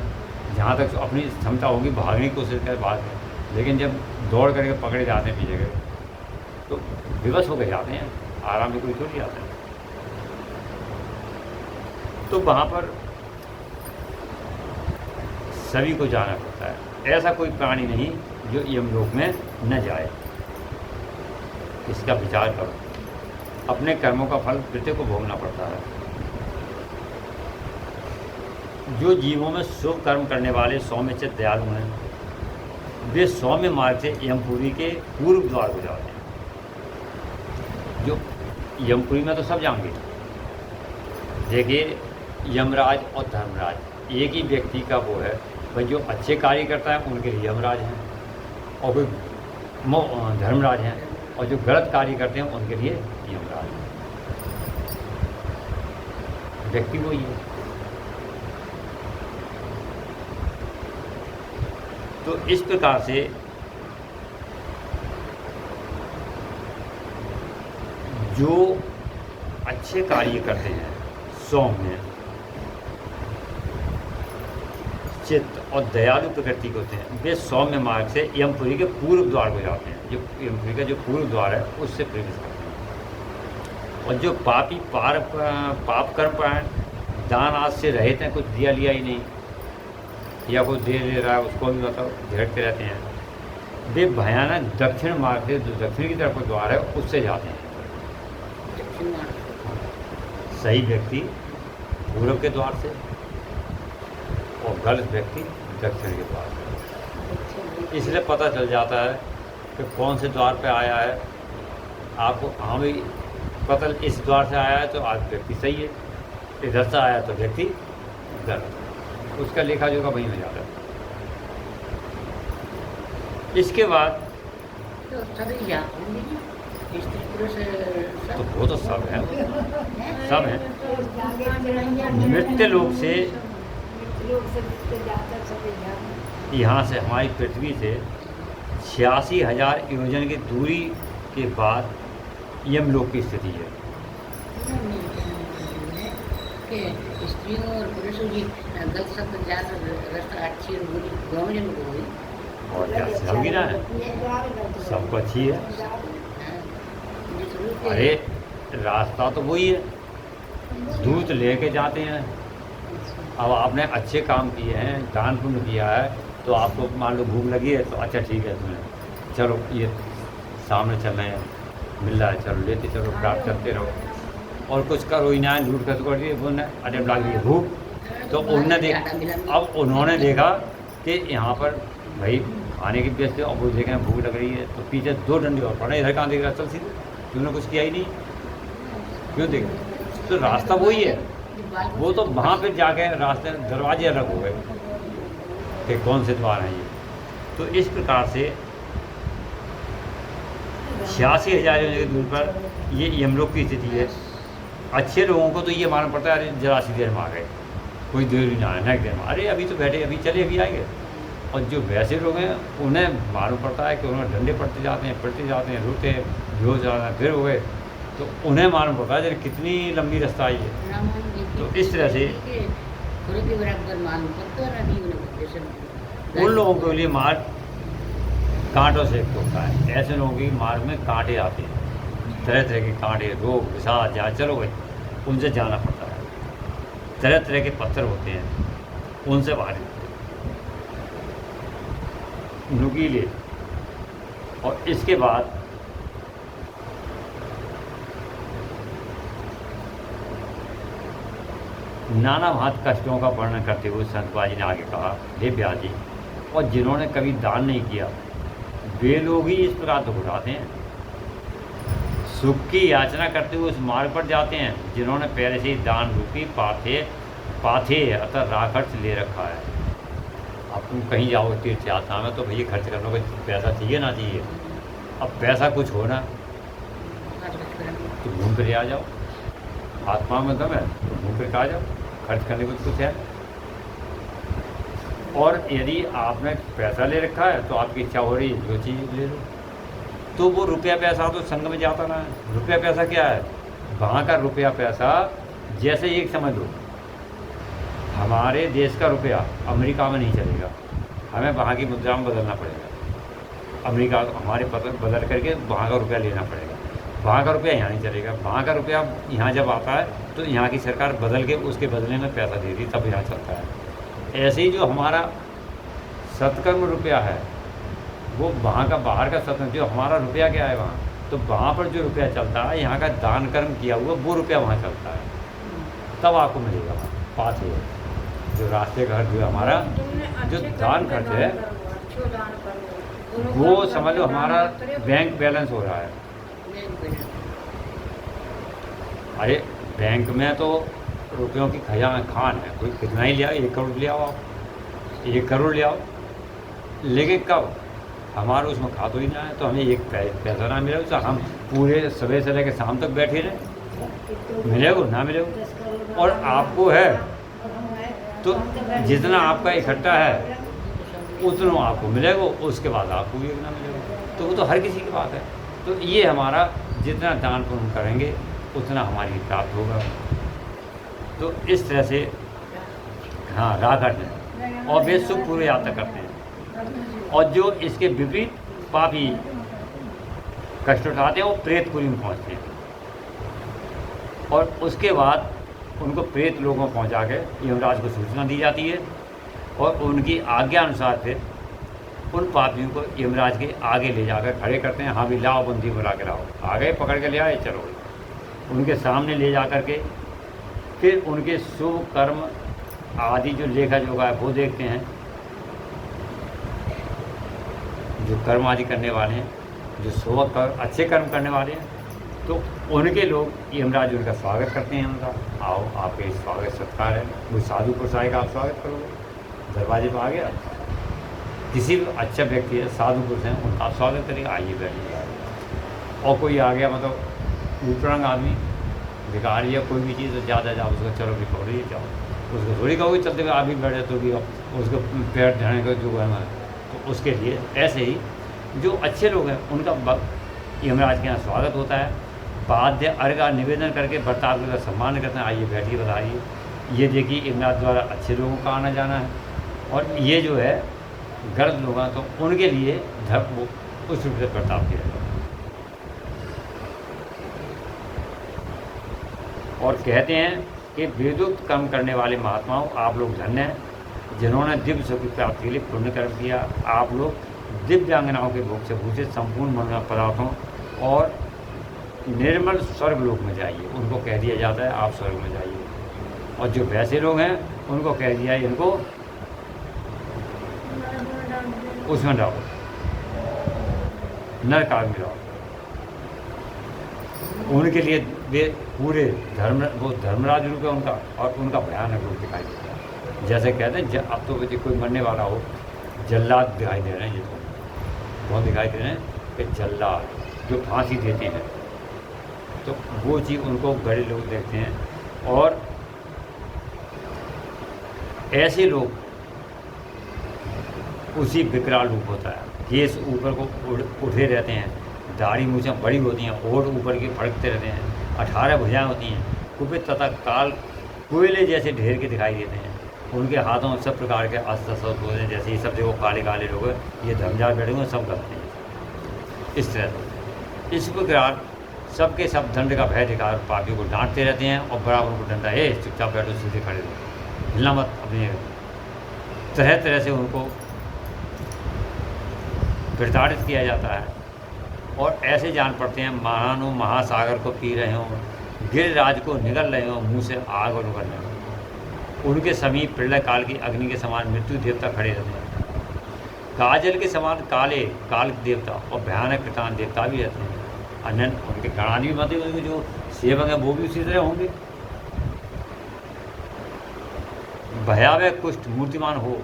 जहाँ तक अपनी क्षमता होगी भागने की कोशिश कर भाग में, लेकिन जब दौड़ करके पकड़े जाते हैं पीछे गए तो विवश होकर जाते हैं, आराम से कोई थोड़ी जाते हैं। तो वहाँ पर सभी को जाना पड़ता है, ऐसा कोई प्राणी नहीं जो यमलोक में न जाए। इसका विचार करो, अपने कर्मों का फल प्रत्येक को भोगना पड़ता है। जो जीवों में शुभ कर्म करने वाले सौम्य चित्त दयालु हैं वे सौम्य मार्ग से यमपुरी के पूर्व द्वार को जाते हैं। जो यमपुरी में तो सब जाएंगे। देखिए, यमराज और धर्मराज एक ही व्यक्ति का वो है भाई। जो अच्छे कार्य करता है उनके लिए यमराज हैं और कोई धर्मराज हैं, और जो गलत कार्य करते हैं उनके लिए यमराज हैं। व्यक्ति वही है। तो इस प्रकार से जो अच्छे कार्य करते हैं, सौम्य, चित्त और दयालु प्रकृति के होते हैं, वे सौम्य मार्ग से यमपुरी के पूर्व द्वार को जाते हैं। जो यमपुरी का जो पूर्व द्वार है उससे प्रवेश करते हैं। और जो पापी पाप कर्म पारायण, दान आज से रहित हैं, कुछ दिया लिया ही नहीं या कुछ दे ले रहा है उसको भी मतलब झेड़ते रहते हैं, वे भयानक दक्षिण मार्ग से, जो दक्षिण की तरफ का द्वार है उससे जाते हैं। सही व्यक्ति पूर्व के द्वार से और गलत व्यक्ति दक्षिण के द्वार से। इसलिए पता चल जाता है कि कौन से द्वार पे आया है आपको। हाँ भाई, पता इस द्वार से आया है तो आज व्यक्ति सही है, इधर से आया तो व्यक्ति गलत, उसका लेखा जोखा वहीं हो जाता है। इसके बाद तो वो तो सब है, सब है। मृत्यु लोक से यहाँ से, हमारी पृथ्वी से 86,000 योजन की दूरी के बाद यमलोक की स्थिति है। स्त्रियों और पुरुषों की गलत शब्द ज़्यादा रास्ता अच्छी और बुरी दोनों जन को हुई। और क्या सबकी ना है, सबको अच्छी है। अरे रास्ता तो वही है, दूध लेके जाते हैं। अब आपने अच्छे काम किए हैं, दान पुण्य किया है, तो आपको मान लो भूख लगी है तो अच्छा ठीक है, तुम्हें चलो ये सामने चल रहे हैं, मिल रहा है, चलो लेते चलो, प्राप्त करते रहो। और कुछ करो ही ना, लूट खस कर दिए, बोलना अरे लग रही है भूख, तो उन्होंने देखा कि यहाँ पर भाई खाने की व्यस्त है और वो देखें भूख लग रही है, तो पीछे 2 डंडे और पड़े, इधर कहाँ देख रहा, चल सीधे, तुमने कुछ किया ही नहीं, क्यों देख। तो रास्ता वही है, वो तो वहाँ पे जाके रास्ते दरवाजे अलग हो गए कि कौन से द्वार हैं ये। तो इस प्रकार से 86,000 की दूर पर ये यमलोक की स्थिति है। अच्छे लोगों को तो ये मालूम पड़ता है, अरे जरा सी देर में आ गए, कोई देर ही ना है, नेक्स्ट देर में, अरे अभी तो बैठे, अभी चले, अभी आएंगे। और जो वैसे लोग हैं उन्हें मालूम पड़ता है कि उन्हें डंडे पड़ते जाते हैं, रोते हैं, बेहोश जाते हैं, फिर हो गए, तो उन्हें मालूम पड़ता है कितनी लंबी रास्ता आई है। तो इस तरह से उन लोगों के लिए मार्ग कांटों से होता है। ऐसे लोगों की मार्ग में कांटे आते हैं, तरह तरह के कांटे, रोग, विषाद, जहाँ चलो भाई उनसे जाना पड़ता है। तरह तरह के पत्थर होते हैं, उनसे बाहर नुकीले। और इसके बाद नाना भांत कष्टों का वर्णन करते हुए संत बाजी ने आगे कहा, हे ब्यास जी, और जिन्होंने कभी दान नहीं किया वे लोग ही इस प्रकार दुख उठाते हैं। सुख की याचना करते हुए उस मार्ग पर जाते हैं जिन्होंने पहले से ही दान रूपी पाथे अर्थात राखर्च ले रखा है। अब तुम कहीं जाओ तीर्थ यात्रा में तो भैया खर्च करने को पैसा चाहिए ना चाहिए। अब पैसा कुछ हो ना तो घूम फिर आ जाओ, आत्मा में दम है तो घूम फिर आ जाओ, खर्च करने को कुछ है। और यदि आपने पैसा ले रखा है तो आपकी इच्छा हो रही है जो चीज़ ले लो, तो वो रुपया पैसा तो संग में जाता ना है। रुपया पैसा क्या है, वहाँ का रुपया पैसा जैसे एक समझ लो, हमारे देश का रुपया अमेरिका में नहीं चलेगा, हमें वहाँ की मुद्रा में बदलना पड़ेगा। अमेरिका हमारे बदल करके वहाँ का रुपया लेना पड़ेगा, वहाँ का रुपया यहाँ नहीं चलेगा। वहाँ का रुपया यहाँ जब आता है तो यहाँ की सरकार बदल के उसके बदले में पैसा देती, तब यहाँ चलता है। ऐसे ही जो हमारा सत्कर्म रुपया है वो वहाँ का बाहर का सत्कर्म, जो हमारा रुपया क्या है वहाँ, तो वहाँ पर जो रुपया चलता है यहाँ का दान कर्म किया हुआ वो रुपया वहाँ चलता है, तब आपको मिलेगा वहाँ पास है। जो रास्ते का जो हमारा जो दान खर्च है वो समझ लो हमारा बैंक बैलेंस हो रहा है। अरे बैंक में तो रुपयों की खान है, कोई कितना ही ले आओ, 1 करोड़ ले आओ आप, 1 करोड़ ले आओ, लेकिन कब हमारा उसमें खाता ही ना है तो हमें एक पैसा ना मिले तो हम पूरे सुबह से लेकर शाम तक बैठे रहें, मिलेगा ना मिलेगा। और आपको है तो जितना आपका इकट्ठा है उतना आपको मिलेगा, उसके बाद आपको भी ना मिलेगा, तो वो तो हर किसी की बात है। तो ये हमारा जितना दान पुण्य करेंगे उतना हमारी प्राप्त होगा। तो इस तरह से हाँ राघट है, और वे सुख पूर्व यात्रा करते हैं। और जो इसके विपरीत पापी कष्ट उठाते हैं वो प्रेतपुरी में पहुँचते हैं, और उसके बाद उनको प्रेत लोगों में पहुँचा के यमराज को सूचना दी जाती है, और उनकी आज्ञा अनुसार फिर उन पापियों को यमराज के आगे ले जाकर खड़े करते हैं। हाँ भी लाओ, बंदी बुला के लाओ, आ गए पकड़ के ले आए, चलो उनके सामने ले जा कर के फिर उनके शुभ कर्म आदि जो लेखा जोखा है वो देखते हैं। जो कर्म आदि करने वाले हैं, जो शुभ कर्म अच्छे कर्म करने वाले हैं, तो उनके लोग यमराज उनका स्वागत करते हैं। उनका आओ, आपके स्वागत सत्कार है, कोई साधु पुरुष आएगा आप स्वागत करोगे, दरवाजे पर आ गया, किसी भी अच्छा व्यक्ति है, साधु पुरुष हैं, उनका आप स्वागत करेगा, आइए बैठिए। और कोई आ गया मतलब उपरंग आदमी भिखारी या कोई भी चीज़, तो ज़्यादा जाओ उसको चलो भी छोड़िए जाओ, उसको थोड़ी कहोगे चलते हुए आप भी बैठे तो भी उसको पैर ढाने का जो है, तो उसके लिए ऐसे ही जो अच्छे लोग हैं उनका यमराज के यहाँ स्वागत होता है। बाध्य अर्घ का निवेदन करके बर्ताव का सम्मान करते हैं, आइए बैठिए बताइए, ये देखिए यमराज द्वारा अच्छे लोगों का आना जाना है। और ये जो है गर्द लोग हैं तो उनके लिए धर्म उस रूप से बर्ताव किया जाता है। और कहते हैं कि वेदोक्त कर्म करने वाले महात्माओं, आप लोग धन्य हैं जिन्होंने दिव्य सुख की प्राप्ति के लिए पुण्य कर्म किया। आप लोग दिव्यांगनाओं के भोग से भूषित संपूर्ण मनोरम पदार्थों और निर्मल स्वर्ग लोक में जाइए। उनको कह दिया जाता है आप स्वर्ग में जाइए, और जो वैसे लोग हैं उनको कह दिया है इनको उसमें जाओ, नरक में जाओ। उनके लिए वे पूरे वो धर्मराज रूप है उनका, और उनका भयानक रूप दिखाई देता है। जैसे कहते हैं अब तो कोई मरने वाला हो, जल्लाद दिखाई दे रहे हैं, ये तो बहुत दिखाई दे रहे हैं कि जल्लाद जो फांसी देते हैं, तो वो चीज़ उनको बड़े लोग देखते हैं। और ऐसे लोग उसी विकराल रूप होता है, केस ऊपर को उठे रहते हैं, दाढ़ी मूछें बड़ी होती हैं, ओठ ऊपर की फड़कते रहते हैं, 18 भुजाएँ होती हैं, कुपित तथा काल कोयले जैसे ढेर के दिखाई देते हैं। उनके हाथों में सब प्रकार के अस्त्र शस्त्र होते हैं, जैसे ये सब देखो काले काले लोग हैं, ये धर्मजाल बैठे हुए सब करते हैं। इस तरह से इस प्रकार सबके सब दंड का भय दिखा पापियों को डांटते रहते हैं, और बराबर उनको डंडा है चुपचाप बैठो, सीधे खड़े रहो, हिलना मत अपने। तरह तरह से उनको प्रताड़ित किया जाता है, और ऐसे जान पड़ते हैं महानो महासागर को पी रहे हों, गिरिराज को निगल रहे हों, मुँह से आग और उगल रहे हों। उनके समीप प्रलय काल की अग्नि के समान मृत्यु देवता खड़े रहते हैं, काजल के समान काले काल देवता और भयानक कृतान देवता भी रहते हैं। अन्य उनके गणादि भी मत उनके जो सेवक हैं वो भी उसी तरह होंगे। भयावह कुष्ठ मूर्तिमान हो,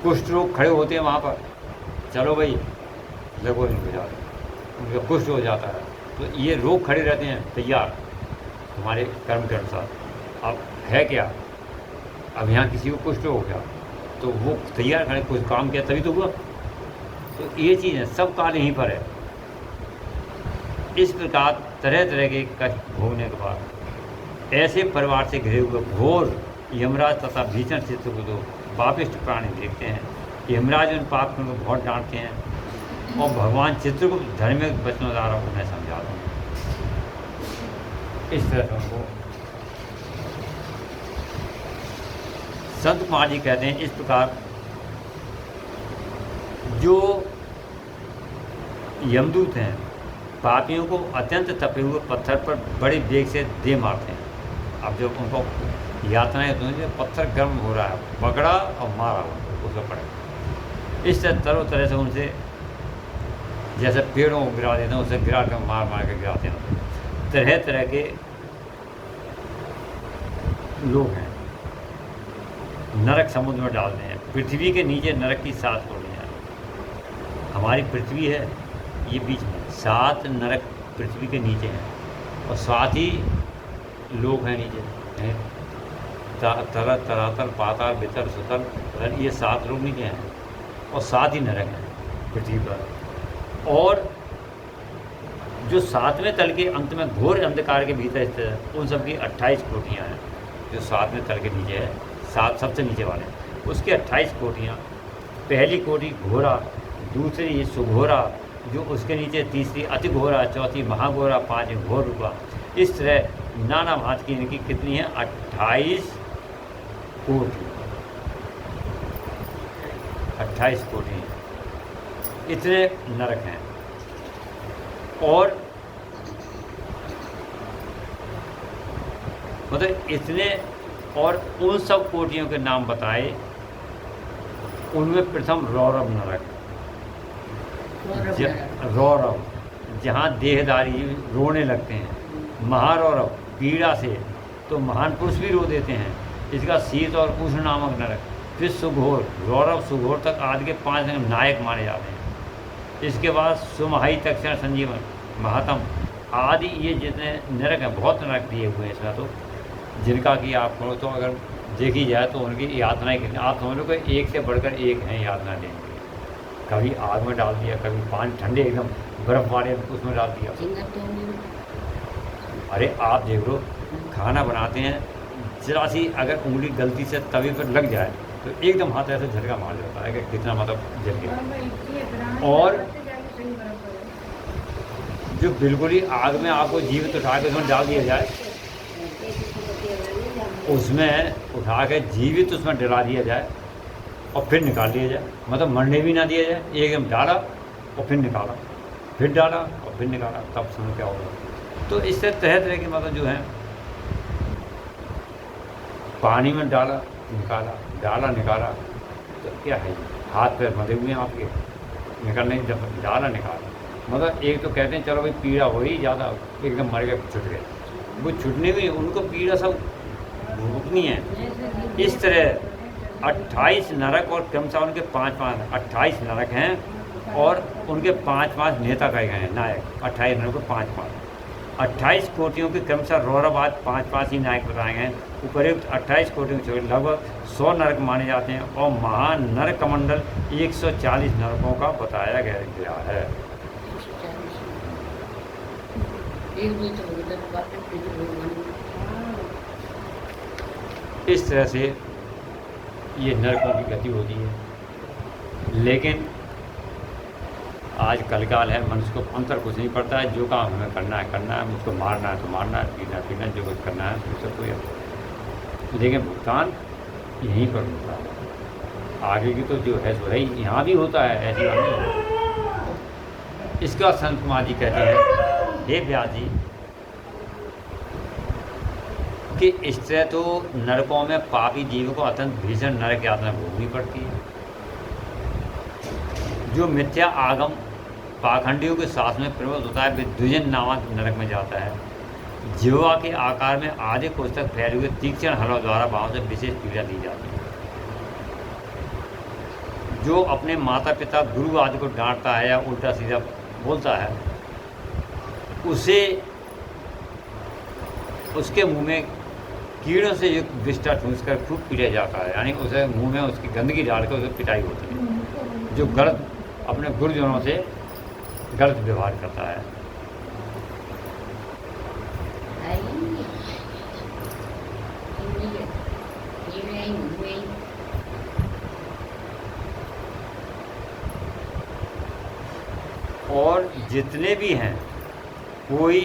कुष्ठ रोग खड़े होते हैं वहाँ पर, चलो भाई लगो इनको जा, उनका कुष्ठ हो जाता है, तो ये रोग खड़े रहते हैं तैयार हमारे कर्म के अनुसार। अब है क्या, अब यहाँ किसी को कुष्ठ हो गया तो वो तैयार खड़े, कुछ काम किया तभी तो हुआ। तो ये चीज़ है, सब काल यहीं पर है। इस प्रकार तरह तरह के कष्ट भोगने के बाद ऐसे परिवार से घिरे हुए घोर यमराज तथा भीषण चित्र को तो पापिष्ट प्राणी देखते हैं। यमराज उन पापियों को बहुत डांटते हैं, और भगवान चित्रगुप्त धार्मिक वचनों द्वारा उन्हें समझाते हैं। इस तरह से उनको संत कुमार जी कहते हैं, इस प्रकार जो यमदूत हैं पापियों को अत्यंत तपे हुए पत्थर पर बड़े वेग से दे मारते हैं। अब जब उनको यातनाएं होती हैं, पत्थर गर्म हो रहा है, पकड़ा और मारा उसको पड़े। इस तरह से उनसे जैसे पेड़ों को गिरा देते हैं, उससे गिरा कर मार मार के गिराते हैं। तरह तरह के लोग हैं, नरक समुद्र में डालते हैं। पृथ्वी के नीचे नरक की 7 कोठियाँ हैं। हमारी पृथ्वी है ये बीच में, 7 नरक पृथ्वी के नीचे हैं और 7 ही लोग हैं नीचे हैं। तरल तरातल पाताल बितर सुतल, ये 7 लोग नीचे हैं और 7 ही नरक हैं पृथ्वी पर। और जो 7वें तल के अंत में घोर अंधकार के भीतर स्थित है, उन सब की 28 कोठियाँ हैं। जो 7वें तल के नीचे है, 7 सबसे नीचे वाले, उसकी 28 कोठियाँ। पहली कोटि घोरा, दूसरी ये सुघोरा, जो उसके नीचे तीसरी अति घोरा, चौथी महाघोरा, 5वीं घोर रूपा। इस तरह नाना भांति की इनकी कितनी है? 28 कोटि। 28 कोटि इतने नरक हैं। और मतलब इतने, और उन सब कोटियों के नाम बताए। उनमें प्रथम रौरव नरक, रौरव जहाँ देहदारी रोने लगते हैं। महारौरव पीड़ा से, तो महान पुरुष भी रो देते हैं, इसका शीत और उष्ण नामक नरक। फिर सुघोर, रौरव सुघोर तक आदि के 5 नायक माने जाते हैं। इसके बाद सुमहाई तक्षण संजीवन महातम आदि, ये जितने नरक हैं, बहुत नरक दिए हुए हैं इसमें, तो जिनका कि आपको तो अगर देखी जाए तो उनकी यातनाएँ कितनी, आप समझ लो कि एक से बढ़कर एक हैं यातना देने के लिए। कभी आग में डाल दिया, कभी पानी ठंडे एकदम बर्फ़ वाले उसमें डाल दिया। अरे आप देख लो, खाना बनाते हैं, जरा सी अगर उंगली गलती से तवे पर लग जाए तो एकदम हाथ ऐसे झटका मार जाता है कि कितना मतलब जल गया। और जो बिल्कुल ही आग में आपको जीवित उठा के उसमें डाल दिया जाए, उसमें उठा के जीवित उसमें डला दिया जाए और फिर निकाल लिया जाए, मतलब मरने भी ना दिया जाए। एकदम डाला और फिर निकाला, फिर डाला और फिर निकाला, तब समझ क्या होगा। तो इससे तरह तरह की मतलब जो है, पानी में डाला निकाला, डाला निकाला, तो क्या है, हाथ पैर बंधे हुए हैं आपके, निकलने डाला निकाला। मतलब एक तो कहते हैं चलो भाई पीड़ा हो ही ज़्यादा, एकदम मर गए छुट गए, वो छुटने में उनको पीड़ा सब भुगतनी है। इस तरह 28 नरक और क्रमशः उनके 5-5 28 नरक हैं और उनके 5-5 नेता कहे गए हैं, नायक। 28 नरक को 5-5 28 कोटियों के क्रमशः रौरवाद 5-5 ही नायक बताए गए हैं। उपर्युक्त 28 कोटियों के लगभग 100 नरक माने जाते हैं और महान नरक कमंडल 140 नरकों का बताया गया है। इस तरह से ये नरकों की गति होती है। लेकिन आज कलकाल है, मनुष्य को अंतर कुछ नहीं पड़ता है। जो काम हमें करना है, मुझको मारना है तो मारना है, पीना जो कुछ करना है उससे कोई अर्थ। लेकिन भुगतान यहीं पर होता है, आगे की तो जो है सो है, यहाँ भी होता है, ऐसी बात नहीं। इसका संत कुमार जी कहते हैं, हे व्यास जी, कि इस तरह तो नरकों में पापी जीव को अत्यंत भीषण नरक यातना भोगनी पड़ती है। जो मिथ्या आगम पाखंडियों के साथ में प्रवृत्त होता है, विद्विजन नामक नरक में जाता है। जिह्वा के आकार में आधे कोष तक फैले हुए तीक्ष्ण हलों द्वारा वहाँ से विशेष पीड़ा दी जाती है। जो अपने माता पिता गुरु आदि को डांटता है या उल्टा सीधा बोलता है, उसे उसके मुंह में कीड़ों से युक्त विष्ठा ठूंस कर खूब पीटा जाता है, यानी उसे मुंह में उसकी गंदगी डालकर उसे पिटाई होती है। जो गलत अपने गुरुजनों से गलत व्यवहार करता है। और जितने भी हैं कोई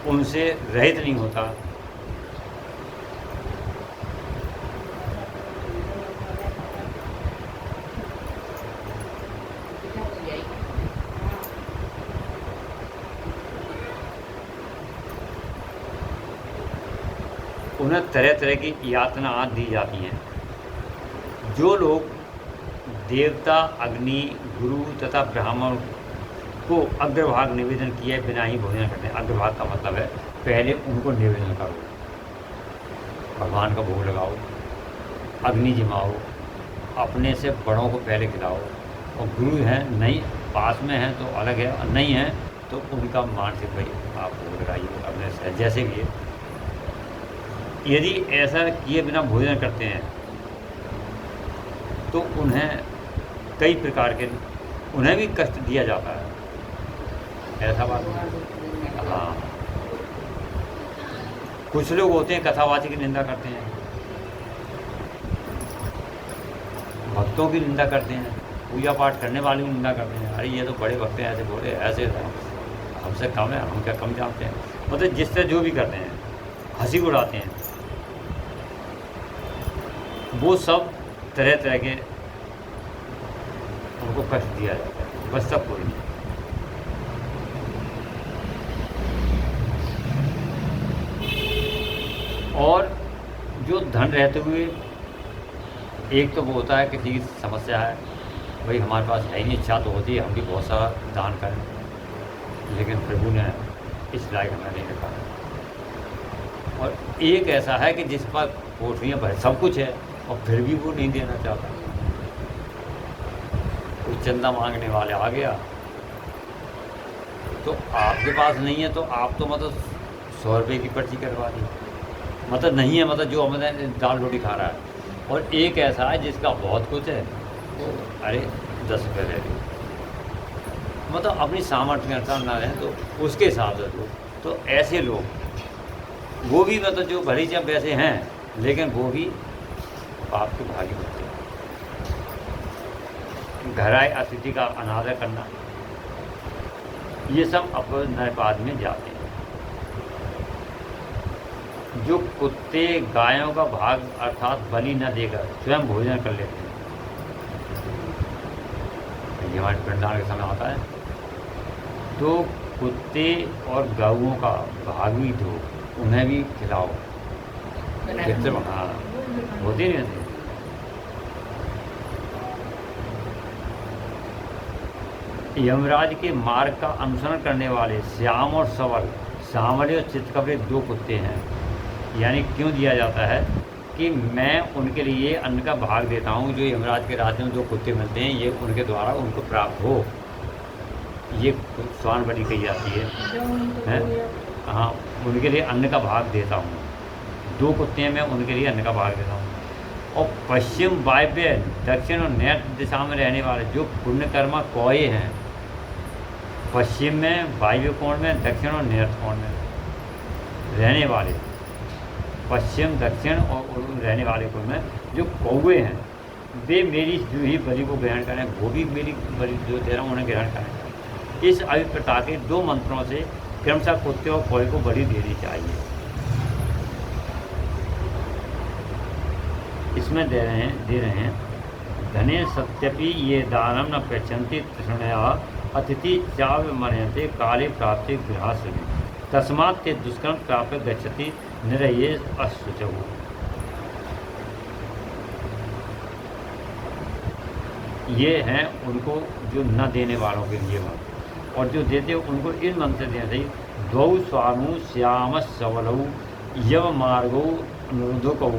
उनसे रहित नहीं होता। उन्हें तरह तरह की यातना दी जाती हैं। जो लोग देवता, अग्नि, गुरु तथा ब्राह्मण को अग्रभाग निवेदन किए बिना ही भोजन करते हैं। अग्रभाग का मतलब है पहले उनको निवेदन करो। भगवान का भोग लगाओ, अग्नि जमाओ, अपने से बड़ों को पहले खिलाओ। और गुरु हैं नहीं पास में हैं तो अलग है, और नहीं है तो उनका मानसिक भाई आप भोग लगाइए अपने से जैसे भी है। यदि ऐसा किए बिना भोजन करते हैं तो उन्हें कई प्रकार के उन्हें भी कष्ट दिया जाता है, ऐसा बात नहीं। हाँ, कुछ लोग होते हैं कथावाची की निंदा करते हैं, भक्तों की निंदा करते हैं, पूजा पाठ करने वाले की निंदा करते हैं। अरे ये तो बड़े भक्त हैं, ऐसे बोले, ऐसे हमसे कम है, हम क्या कम जानते हैं। मतलब जिससे जो भी करते हैं, हंसी उड़ाते हैं, वो सब तरह तरह के उनको कष्ट दिया जाता है, बस सब कोई नहीं। और जो धन रहते हुए एक तो वो होता है किसी की समस्या है, भाई हमारे पास है ही नहीं, इच्छा तो होती है हम भी बहुत सारा दान करें, लेकिन प्रभु ने इस लायक हमें नहीं रखा। और एक ऐसा है कि जिस पर कोठरियाँ भर सब कुछ है और फिर भी वो नहीं देना चाहता। कोई चंदा मांगने वाले आ गया तो आपके पास नहीं है तो आप तो मतलब 100 रुपये की पर्ची करवा दी, मतलब नहीं है, मतलब जो हमें दाल रोटी खा रहा है। और एक ऐसा है जिसका बहुत कुछ है, तो अरे 10 रुपये ले लो, मतलब अपनी सामर्थ्य के अनुसार ना रहें तो उसके हिसाब से दो। तो ऐसे लोग वो भी मतलब जो भले जब वैसे हैं लेकिन वो भी आपके भागी होते हैं। घर आए अतिथि का अनादर करना, ये सब अपने नरपाद में जाते हैं। जो कुत्ते गायों का भाग अर्थात बलि न देकर स्वयं भोजन कर लेते हैं, ये हमारे पिंडदान के समय आता है, तो कुत्ते और गौओं का भाग भी दो, उन्हें भी खिलाओ। कितने हाँ होते नहीं ऐसे। यमराज के मार्ग का अनुसरण करने वाले श्याम और सवल, सांवले और चितकबरे 2 कुत्ते हैं। यानी क्यों दिया जाता है कि मैं उनके लिए अन्न का भाग देता हूँ, जो यमराज के रास्ते में 2 कुत्ते मिलते हैं, ये उनके द्वारा उनको प्राप्त हो, ये स्वान बलि कही जाती है। हाँ, उनके लिए अन्न का भाग देता हूँ, 2 कुत्ते हैं, मैं उनके लिए अन्न का भाग देता हूँ। और पश्चिम वायव्य दक्षिण और नैऋत्य दिशा में रहने वाले जो पुण्यकर्मा कौए हैं, पश्चिम में वायव्य कोण में, दक्षिण और नैऋत्य कोण में रहने वाले, पश्चिम दक्षिण और रहने वाले कोण में जो कौए हैं, वे मेरी जो ही बलि को ग्रहण करें, वो भी मेरी बलि जो दे रहा हूँ उन्हें ग्रहण करें। इस अभिप्रता के 2 मंत्रों से क्रमशः कुत्ते और कौए को बलि देनी चाहिए। इसमें दे रहे हैं धने सत्यपि ये दानम न पृच्छन्ति तृष्णया अतिथि चाव मर्यन्ते काले प्राप्ते गृहाश्रमे तस्मात् ते दुष्कर्म प्राप्य गच्छति निरये अशुचौ। ये हैं उनको जो न देने वालों के लिए मंत्र, और जो देते उनको इन मंत्र से देना चाहिए। द्वौ स्वानु श्याम सवलौ यव मार्गौ अनुरुद्धकौ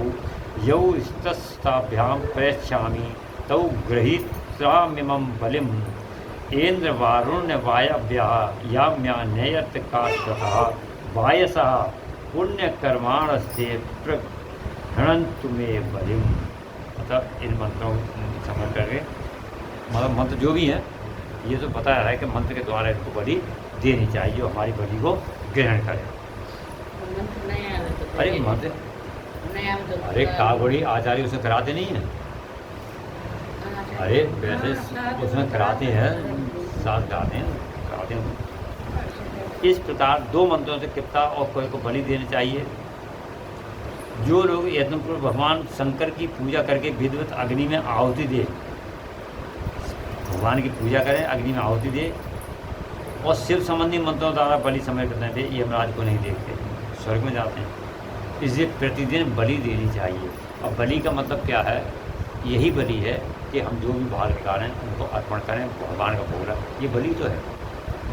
यौ स्तस्ताभ्याम प्रेष्यामि तौ गृहीत्रामिमं बलिम ऐन्द्रवारुण्यवायव्यः याम्यान्ययत्कास्ततः वायसः पुण्यकर्माणस्ते प्रघ्नन्तु मे बलिम। मतलब इन मंत्रों को समझ करके, मतलब मंत्र जो भी है ये तो पता है कि मंत्र के द्वारा इनको बलि देनी चाहिए, जो हमारी बलि को ग्रहण करें। अरे मंत्र अरे कागोड़ी आचार्य उसे कराते नहीं है, अरे वैसे उसमें कराते हैं, साथ कराते हैं। इस प्रकार 2 मंत्रों से किप्ता और कोई को बलि देनी चाहिए। जो लोग यत्नपूर्वक भगवान शंकर की पूजा करके विधिवत अग्नि में आहुति दे, भगवान की पूजा करें, अग्नि में आहुति दे और शिव संबंधी मंत्रों द्वारा बलि समर्पित करते थे, ये यमराज को नहीं देखते, स्वर्ग में जाते हैं। इसलिए प्रतिदिन बलि देनी चाहिए। और बलि का मतलब क्या है? यही बलि है कि हम जो भी भाग निकालें उनको अर्पण करें, भगवान का भोग लगाएं, ये बलि तो है।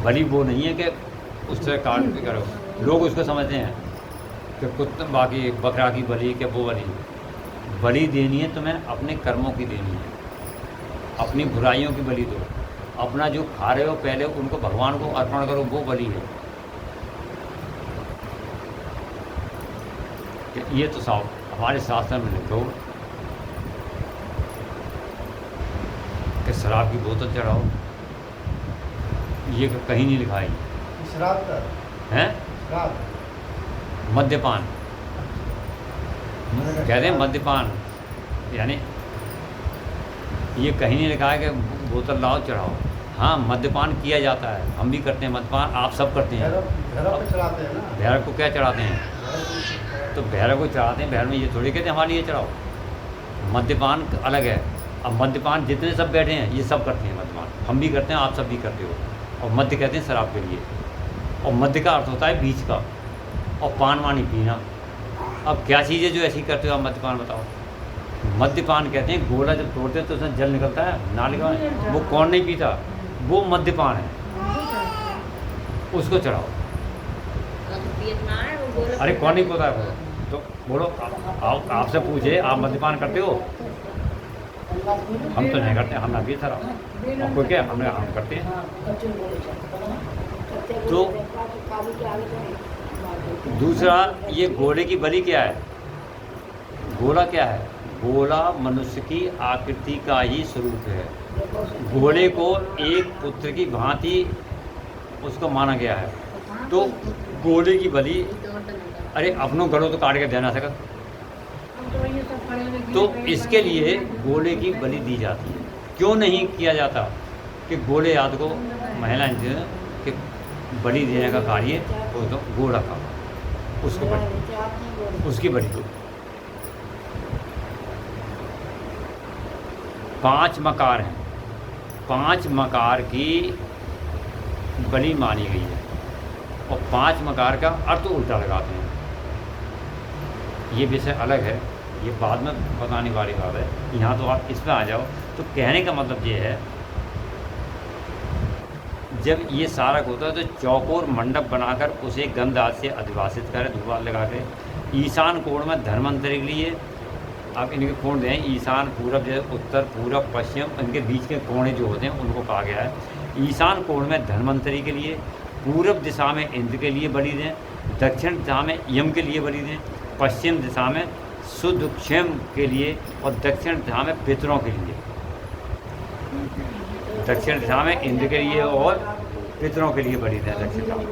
बलि वो नहीं है कि उस तरह काट के करो, लोग उसको समझते हैं कि कुत्ता बाकी बकरा की बलि के वो बलि देनी है तुम्हें अपने कर्मों की देनी है, अपनी बुराइयों की बलि दो, अपना जो खा रहे हो पहले उनको भगवान को अर्पण करो, वो बलि है। कि ये तो साफ हमारे शास्त्र में लिखो कि शराब की बोतल चढ़ाओ, ये कहीं नहीं लिखा है। शराब का हैं शराब मद्यपान कहते हैं, मद्यपान यानी ये कहीं नहीं लिखा है कि बोतल लाओ चढ़ाओ। हाँ, मद्यपान किया जाता है, हम भी करते हैं मद्यपान, आप सब करते हैं। भैरव पे चढ़ाते हैं ना, भैरव को क्या चढ़ाते हैं? तो भैरव को चढ़ाते हैं, भैरव में ये थोड़ी कहते हैं हमारे लिए चढ़ाओ। मद्यपान अलग है। अब मद्यपान जितने सब बैठे हैं ये सब करते हैं मद्यपान, हम भी करते हैं, आप सब भी करते हो। और मद्य कहते हैं शराब के लिए, और मद्य का अर्थ होता है बीच का, और पान वानी पीना। अब क्या चीज़ है जो ऐसी करते हो आप मद्यपान बताओ? मद्यपान कहते हैं गोला जब तोड़ते हैं तो उसमें जल निकलता है नालिका में, वो कौन नहीं पीता, वो मद्यपान है, उसको चढ़ाओ। अरे कौन नहीं पता है? तो बोलो आपसे पूछे, आप मद्यपान करते हो? हम तो नहीं करते, हम ना भी शराब, और कोई क्या हम करते हैं। तो दूसरा, ये घोड़े की बलि क्या है? घोड़ा क्या है? घोड़ा मनुष्य की आकृति का ही स्वरूप है। घोड़े को एक पुत्र की भांति उसको माना गया है। तो घोड़े की बलि, अरे अपनों घरों तो काट के देना सका, तो इसके लिए घोड़े की बलि दी जाती है। क्यों नहीं किया जाता कि घोड़े आदि को महिला कि बलि देने का कार्य हो तो घोड़ा का, उसको बलि, उसकी बलि दो। 5 मकार हैं, 5 मकार की बलि मानी गई है, और 5 मकार का अर्थ उल्टा लगाते हैं। ये विषय अलग है, ये बाद में बताने वाली बात है। यहाँ तो आप इसमें आ जाओ। तो कहने का मतलब ये है, जब ये सारा होता है तो चौकोर मंडप बनाकर उसे गंध आदि से अधिवासित करें, धूप लगा के। ईशान कोण में धर्मांतरी के लिए आप इनके कोण दें, ईशान पूरब, जैसे उत्तर पूरब पश्चिम, इनके बीच के कोणे जो होते हैं उनको कहा गया है। ईशान कोण में धर्मांतरी के लिए, पूरब दिशा में इंद्र के लिए बलि दें, दक्षिण दिशा में यम के लिए बलि दें, पश्चिम दिशा में शुद्ध क्षेम के लिए, और दक्षिण दिशा में पितरों के लिए। दक्षिण दिशा में इंद्र के लिए और पितरों के लिए बलि दें। दक्षिण दिशा में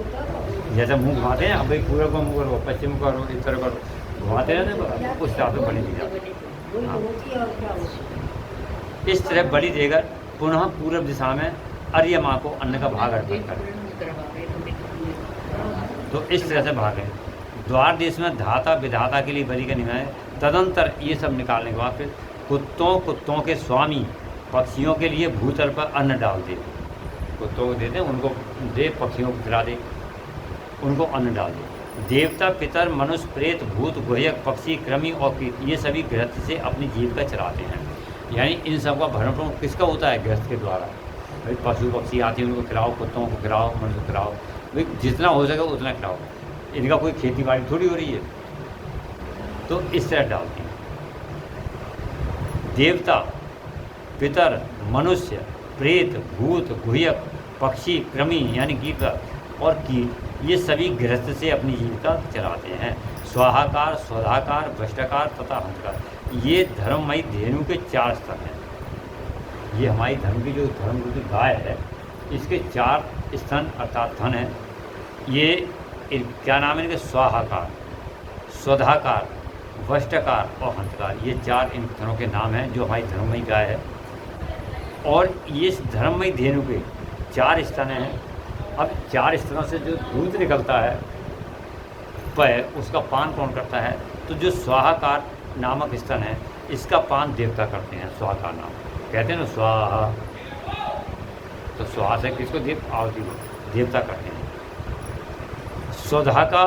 जैसे मुँह घुमाते हैं, अब भाई पूरब को मुँह करो, पश्चिम को करो, उत्तर करो, घुमाते रहते हैं, उस हिसाब से बलि दी जाती है। इस तरह बलि देकर पुनः पूरब दिशा में अर्य माँ को अन्न का भाग अर्पण करें। तो इस तरह से भाग है। द्वार देश में धाता विधाता के लिए बलि का नियम है। तदंतर ये सब निकालने के बाद फिर कुत्तों के स्वामी पक्षियों के लिए भूतल पर अन्न डाल दे। कुत्तों को दे दें, उनको दे, पक्षियों को खिला दे, उनको अन्न डाल दे। देवता, पितर, मनुष्य, प्रेत, भूत, गुहयक, पक्षी, कृमि और कीट, ये सभी गृहस्थ से अपनी जीविका चलाते हैं। यानी इन सब का भरण पोषण किसका होता है? गृहस्थ के द्वारा। भाई पशु पक्षी आते हैं, उनको खिलाओ, कुत्तों को खिलाओ, मनुष्य को खिलाओ, भाई जितना हो सके उतना खिलाओ। इनका कोई खेती बाड़ी थोड़ी हो रही है, तो इस तरह डालते हैं। देवता, पितर, मनुष्य, प्रेत, भूत, गुहयक, पक्षी, कृमि यानी कीट और कीट, ये सभी गृहस्थ से अपनी जीविका चलाते हैं। स्वाहाकार, स्वधाकार, भ्रष्टाकार तथा हंसकार, ये धर्ममयी धेनु के 4 स्तर हैं। ये हमारी धर्म की जो धर्मरूपी गाय है, इसके 4 स्तन अर्थात धन है। ये क्या नाम है इनके? स्वाहाकार, स्वधाकार, भ्रष्टाकार और हंसकार, ये 4 इन धनों के नाम हैं जो हमारी धर्ममयी गाय है। और ये धर्ममयी धेनु के 4 स्तन हैं। अब 4 स्तनों से जो दूध निकलता है उसका पान कौन करता है? तो जो स्वाहाकार नामक स्तन है, इसका पान देवता करते हैं। स्वाहाकार नाम कहते हैं ना, स्वाहा, तो स्वाहा से किसको? देवता करते हैं। स्वधा का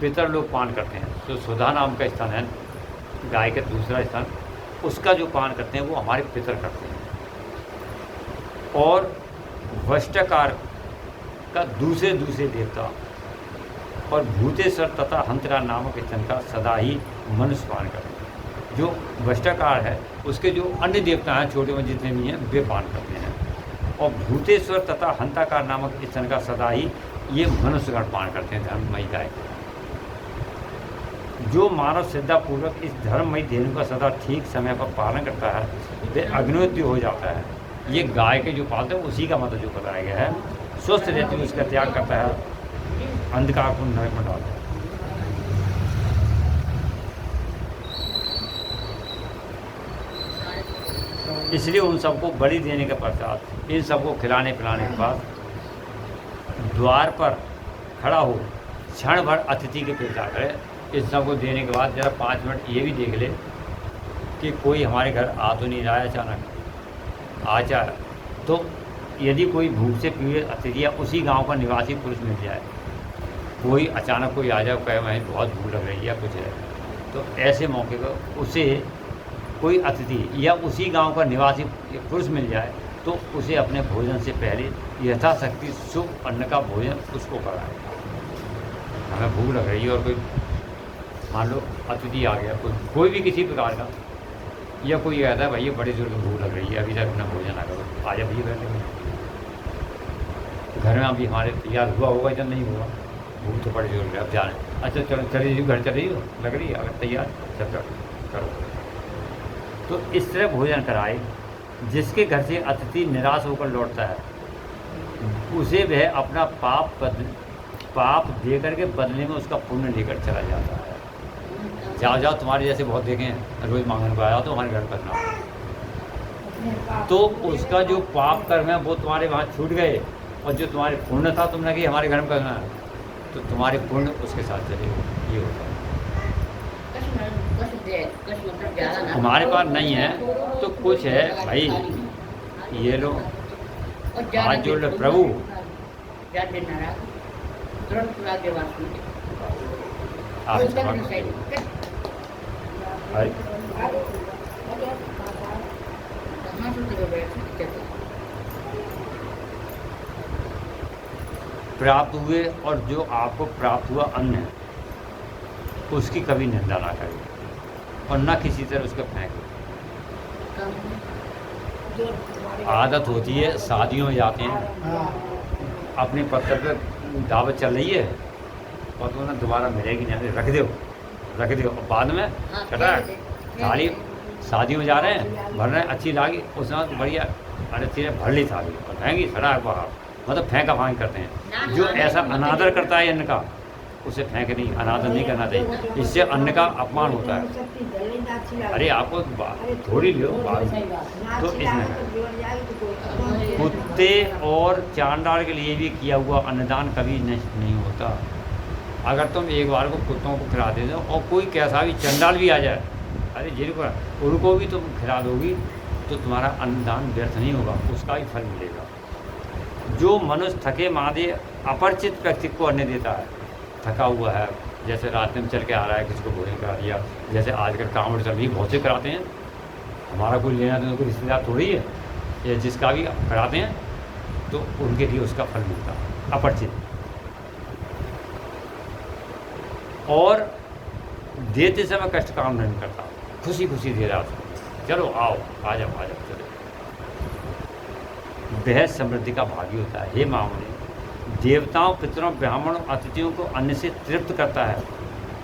पितर लोग पान करते हैं। तो स्वधा नाम का स्तन है गाय का दूसरा स्तन, उसका जो पान करते हैं वो हमारे पितर करते हैं। और वष्टकार का दूसरे देवता और भूतेश्वर तथा हंतरा नामक स्तन का सदा ही मनुष्य पान करते हैं। जो वष्टाकार है उसके जो अन्य देवता हैं छोटे में जितने भी हैं वे पान करते हैं, और भूतेश्वर तथा हंताकार नामक स्तन का सदा ही ये मनुष्यगण पान करते हैं धर्ममयी गाय। जो मानव श्रद्धापूर्वक इस धर्ममयी धेनु का सदा ठीक समय पर पालन करता है वे अग्निहोत्री हो जाता है। ये गाय के जो पालते हैं उसी का मतलब जो बताया गया है, स्वस्थ रहते हुए उसका त्याग करता है, अंधकार को नरक में डालता है। इसलिए उन सबको बलि देने के पश्चात इन सबको खिलाने पिलाने के बाद द्वार पर खड़ा हो क्षण भर अतिथि के पेटा करे। इस सबको देने के बाद जरा 5 मिनट ये भी देख ले कि कोई हमारे घर आ तो नहीं रहा है अचानक आ जाए। तो यदि कोई भूख से पीड़ित अतिथि या उसी गांव का निवासी पुरुष मिल जाए, कोई अचानक कोई आ जाए कहे मैं बहुत भूख लग रही है कुछ है, तो ऐसे मौके पर उसे कोई अतिथि या उसी गांव का निवासी पुरुष मिल जाए तो उसे अपने भोजन से पहले यथाशक्ति शुभ अन्न का भोजन उसको कराए। हमें भूख लग रही है और कोई मान लो अतिथि आ गया, कोई भी किसी प्रकार का, या कोई कहता है भैया बड़ी जोर की भूख लग रही है अभी तक अपना भोजन आ करो, आ जा भैया बैठ लेंगे। घर में अभी हमारे तैयार हुआ होगा या नहीं हुआ, भूख तो बड़ी जोर की अब जा रहे हैं, अच्छा चलो चले जाइए घर चले जाइए लग रही है अगर तैयार सब करो। तो इस तरह भोजन कराए जिसके घर से अतिथि निराश होकर लौटता है उसे वह अपना पाप दे करके बदले में उसका पुण्य लेकर चला जाता है। जाओ तुम्हारे जैसे बहुत देखे हैं रोज़ मांगने को आया तो हमारे घर करना, तो उसका जो पाप कर्म है वो तुम्हारे वहाँ छूट गए, और जो तुम्हारे पुण्य था तुमने कि हमारे घर में करना है तो तुम्हारे पुण्य उसके साथ चलेगा। ये होता है। तुम्हारे पास नहीं है तो कुछ है भाई, ये लो हाथ जोड़ लो प्रभु। प्राप्त हुए और जो आपको प्राप्त हुआ अन्न है उसकी कभी निंदा ना करें और न किसी तरह उसको फेंके। आदत होती है शादियों में जाते हैं अपने पत्थर पर दावत चल रही है और तो ना दोबारा मिलेगी नहीं, रख दो और बाद में कटा थाली शादियों में जा रहे हैं भर रहे हैं अच्छी लागी उसमें बढ़िया अरे तेरे भर ली थाली और फेंकी सड़ा बाहर, मतलब फेंका फांक करते हैं। जो ऐसा अनादर करता है अन्न का उसे फेंक नहीं, अनादर नहीं करना चाहिए, इससे अन्न का अपमान होता है। अरे आपको थोड़ी लो बात तो इसमें कुत्ते और चांडाल के लिए भी किया हुआ अन्नदान कभी नहीं होता। अगर तुम एक बार को कुत्तों को खिला दे दो और कोई कैसा भी चंडाल भी आ जाए, अरे जिनको उनको भी तुम खिला दोगी तो तुम्हारा अन्नदान व्यर्थ नहीं होगा, उसका भी फल मिलेगा। जो मनुष्य थके मादे अपरिचित व्यक्ति को अन्न देता है, थका हुआ है जैसे रात में चल के आ रहा है किसी को भोजन करा दिया, जैसे आजकल कांवड़ चल रही है बहुत से कराते हैं, हमारा कोई लेना देना कोई रिश्तेदार थोड़ी है, या जिसका भी कराते हैं तो उनके लिए उसका फल मिलता है अपरिचित। और देते समय कष्ट काम नहीं करता, खुशी खुशी दे रहा था, चलो आओ आ जाओ चलो। वह समृद्धि का भागी होता है। हे मामूली देवताओं पितरों ब्राह्मणों अतिथियों को अन्न से तृप्त करता है,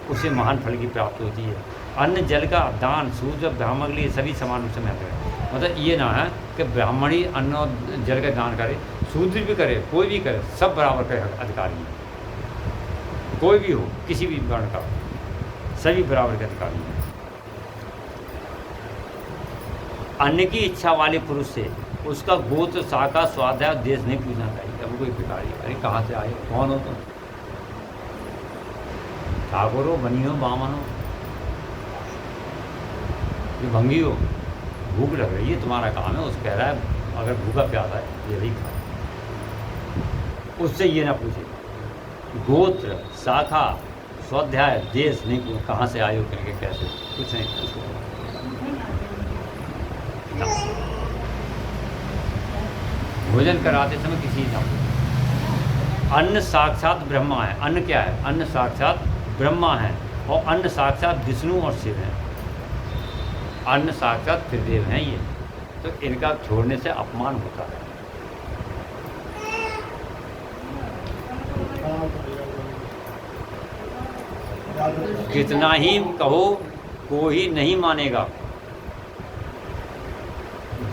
उसे महान फल की प्राप्ति होती है। अन्न जल का दान सूर्य और ब्राह्मण के लिए सभी समान रूप से महत्व है। मतलब ये ना है कि ब्राह्मण ही अन्न और जल का दान करे, शूद्र भी करे, कोई भी करे, सब बराबर का अधिकारी है। कोई भी हो किसी भी वर्ण का, सभी बराबर के अधिकारी हैं। अन्न की इच्छा वाले पुरुष से उसका गोत्र शाखा स्वाध्याय देश नहीं पूछना चाहिए। अब कोई भिखारी अरे कहाँ से आए, कौन हो तुम, ठाकुर हो, बनी हो, बामन हो, ये भंगी हो, भूख लग रही है तुम्हारा काम है, उस कह रहा है अगर भूखा प्यासा है ये भी खा, उससे ये ना पूछे। गोत्र शाखा स्वाध्याय देश नहीं पूछ, कहाँ से आए हो करके कैसे, कुछ नहीं उसको भोजन कराते समय किसी ना अन्न साक्षात ब्रह्मा है। अन्न क्या है? अन्न साक्षात ब्रह्मा है और अन्न साक्षात विष्णु और शिव है। अन्न साक्षात त्रिदेव हैं ये, तो इनका छोड़ने से अपमान होता है। कितना ही कहो कोई नहीं मानेगा।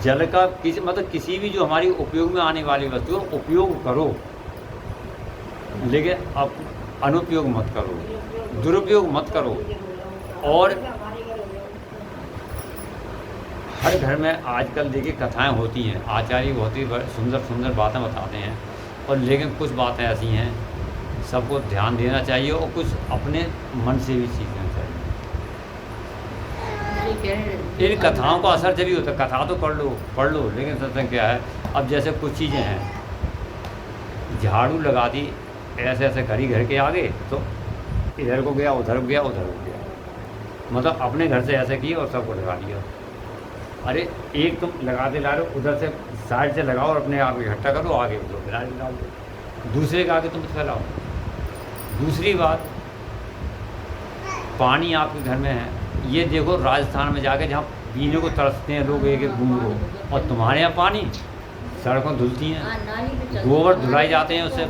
जल का मतलब किसी भी जो हमारी उपयोग में आने वाली वस्तु उपयोग करो, लेकिन अब अनुपयोग मत करो, दुरुपयोग मत करो। और हर घर में आजकल देखिए कथाएं होती हैं, आचार्य बहुत ही सुंदर सुंदर बातें बताते हैं, और लेकिन कुछ बातें ऐसी हैं सबको ध्यान देना चाहिए और कुछ अपने मन से भी सीखना चाहिए। इन कथाओं का असर जब भी होता है, कथा तो पढ़ लो, लेकिन सत्संग क्या है, अब जैसे कुछ चीज़ें हैं, झाड़ू लगा दी ऐसे ऐसे करी घर के आगे, तो इधर को गया उधर को गया उधर को गया, मतलब अपने घर से ऐसे किए और सबको लगा दिया। अरे एक तुम लगाते ला रहे हो, उधर से साइड से लगाओ और अपने आप इकट्ठा करो, आगे उधर डाल दो, दूसरे का आगे तुम फैलाओ। दूसरी बात, पानी आपके घर में है, ये देखो राजस्थान में जाके जहाँ पीने को तरसते हैं लोग एक एक बूंद को, और तुम्हारे यहाँ पानी सड़कों धुलती हैं, गोबर धुलाई जाते हैं, उससे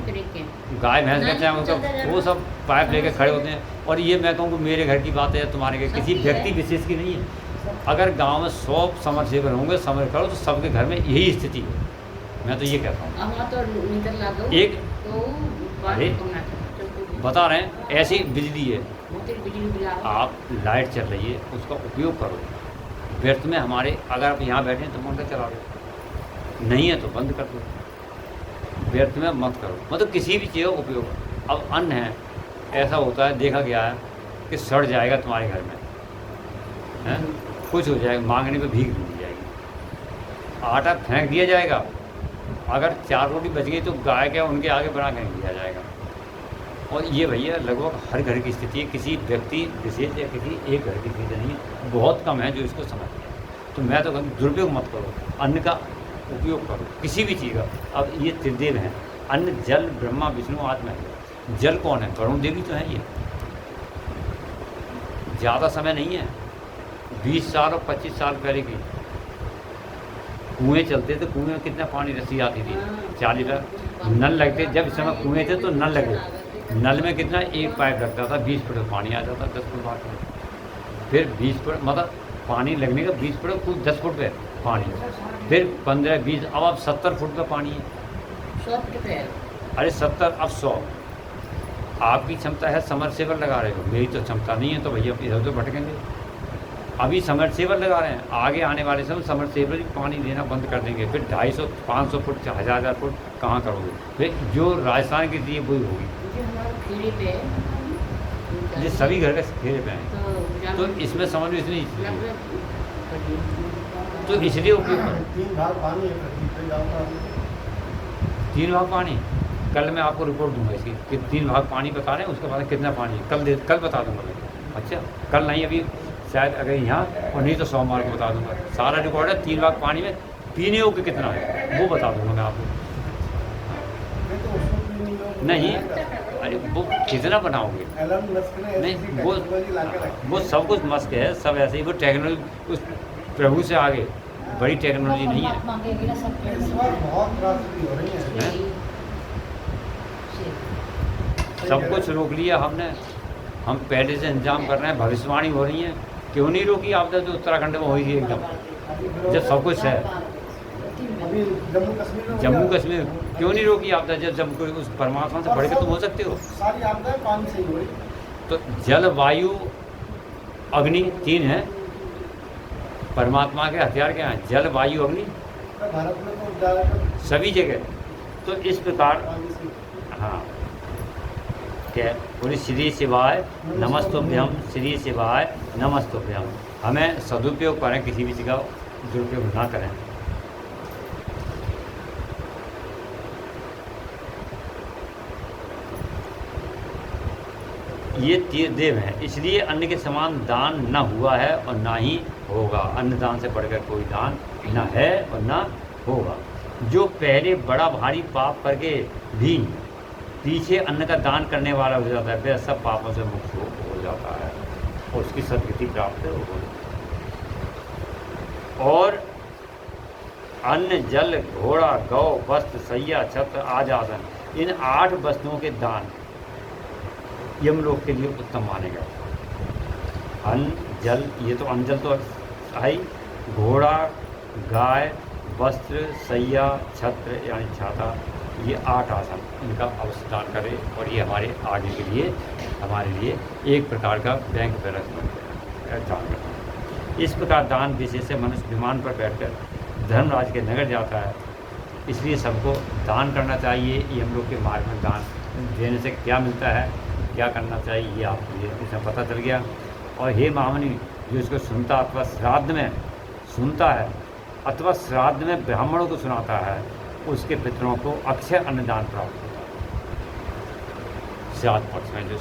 गाय भैंस कहते हैं वो सब पाइप लेके खड़े होते हैं। और ये मैं कहूँ कि मेरे घर की बात है, तुम्हारे घर किसी व्यक्ति विशेष की नहीं है। अगर गांव में 100 समरसेबल होंगे, समर करो, तो सबके घर में यही स्थिति है। मैं तो ये कहता हूँ। एक अरे बता रहे हैं, ऐसी बिजली है, आप लाइट चल रही है, उसका उपयोग करो। व्यर्थ में हमारे, अगर आप यहाँ बैठे हैं तो मोटर चला लो, नहीं है तो बंद कर दो, व्यर्थ में मत करो। मतलब किसी भी चीज़ का उपयोग। अब अन्न है, ऐसा होता है, देखा गया है कि सड़ जाएगा तुम्हारे घर में, है कुछ हो जाएगा, मांगने पे भीख मिल जाएगी, आटा फेंक दिया जाएगा, अगर 4 रोटी बच गई तो गाय के उनके आगे बना के दिया जाएगा। और ये भैया लगभग हर घर की स्थिति है, किसी व्यक्ति विशेष या किसी एक घर की स्थिति नहीं है, बहुत कम है जो इसको समझते हैं। तो मैं तो कहूँ दुरुपयोग मत करो, अन्न का उपयोग करो किसी भी चीज़ का। अब ये त्रिदेव हैं, अन्न, जल, ब्रह्मा, विष्णु, आत्मा है। जल कौन है? वरुण देवी तो है। ये ज़्यादा समय नहीं है, 20 साल और 25 साल पहले की कुएँ चलते थे, कुएँ में कितना पानी रस्सी आती थी, 40 लीटर। नल लगते, जब इस समय कुएँ थे तो नल लगे, नल में कितना एक पाइप लगता था, 20 फुट पानी आ जाता, 10 फुट बाद में फिर 20 फुट, मतलब पानी लगने का 20 फुट कुछ 10 फुट पे पानी, फिर 15-20, अब 70 फुट का पानी है। 100 फुट पे है। अरे 70, अब 100। आपकी क्षमता है, समरसेबल लगा रहे हो, मेरी तो क्षमता नहीं है, तो भैया इधर उधर भटकेंगे। अभी समरसेबल लगा रहे हैं, आगे आने वाले समय समरसेबल भी पानी देना बंद कर देंगे, फिर 250-500 फुट, 1000 फुट कहाँ करोगे? फिर जो राजस्थान की थी वही होगी। खेड़ी पे है, ये सभी घर के खेड़े पे हैं, तो इसमें समझ लो इसलिए तो इसलिए उपयोग करो। 3 भाग पानी है, 3 भाग पानी, कल मैं आपको रिपोर्ट दूंगा इसकी कि 3 भाग पानी बता रहे हैं, उसके बाद कितना पानी है कल बता दूंगा मैं। अच्छा, कल नहीं, अभी शायद अगर यहाँ, और नहीं तो सोमवार को बता दूंगा। सारा रिकॉर्ड है, 3 भाग पानी में पीने योग्य कितना है वो बता दूंगा मैं आपको। नहीं, अरे वो कितना बनाओगे? नहीं, वो सब कुछ मस्क है, सब ऐसे ही, वो टेक्नोलॉजी उस प्रभु से आगे बड़ी टेक्नोलॉजी नहीं है। सब कुछ रोक लिया हमने, हम पहले से इंतजाम कर रहे हैं, भविष्यवाणी हो रही है, क्यों नहीं रोकी आपने? जो उत्तराखंड में हुई थी एकदम, जब सब कुछ है। जम्मू कश्मीर क्यों नहीं रोकी आपदा? जब कोई उस परमात्मा से बढ़ के तुम हो सकते हो। सारी आपदाएं पानी से ही हो रही। तो जल, वायु, अग्नि 3 है परमात्मा के हथियार। क्या हैं? जल, वायु, अग्नि, भारत में तो ज़्यादातर सभी जगह। तो इस प्रकार, हाँ, क्या बोली? श्री शिवाय नमस्तुभ्यम, श्री शिवाय नमस्तुभ्यम। हमें सदुपयोग करें, किसी भी चीज़ का दुरुपयोग ना करें। ये तीर्थदेव हैं, इसलिए अन्न के समान दान न हुआ है और ना ही होगा। अन्नदान से बढ़कर कोई दान न है और ना होगा। जो पहले बड़ा भारी पाप करके भी पीछे अन्न का दान करने वाला हो जाता है, वह सब पापों से मुक्त हो जाता है और उसकी सदगति प्राप्त हो जाती है। और अन्न, जल, घोड़ा, गौ, वस्त्र, सैया, छत्र, आजासन, इन 8 वस्तुओं के दान यमलोक के लिए उत्तम माने गए। अन्न, जल, ये तो अन्न जल तो है ही, घोड़ा, गाय, वस्त्र, सैया, छत्र यानी छाता, ये 8 आसन इनका अवश्य दान करें और ये हमारे आगे के लिए हमारे लिए एक प्रकार का बैंक बैलेंस दान करता है। इस प्रकार दान विशेष से मनुष्य विमान पर बैठकर धर्मराज के नगर जाता है, इसलिए सबको दान करना चाहिए। ये हम लोग के मार्ग में दान देने से क्या मिलता है, क्या करना चाहिए, ये आपको इसमें पता चल गया। और हे महामुनि, जो इसको सुनता अथवा श्राद्ध में सुनता है अथवा श्राद्ध में ब्राह्मणों को सुनाता है, उसके पितरों को अक्षय अन्नदान प्राप्त होता है। श्राद्ध पक्ष में जो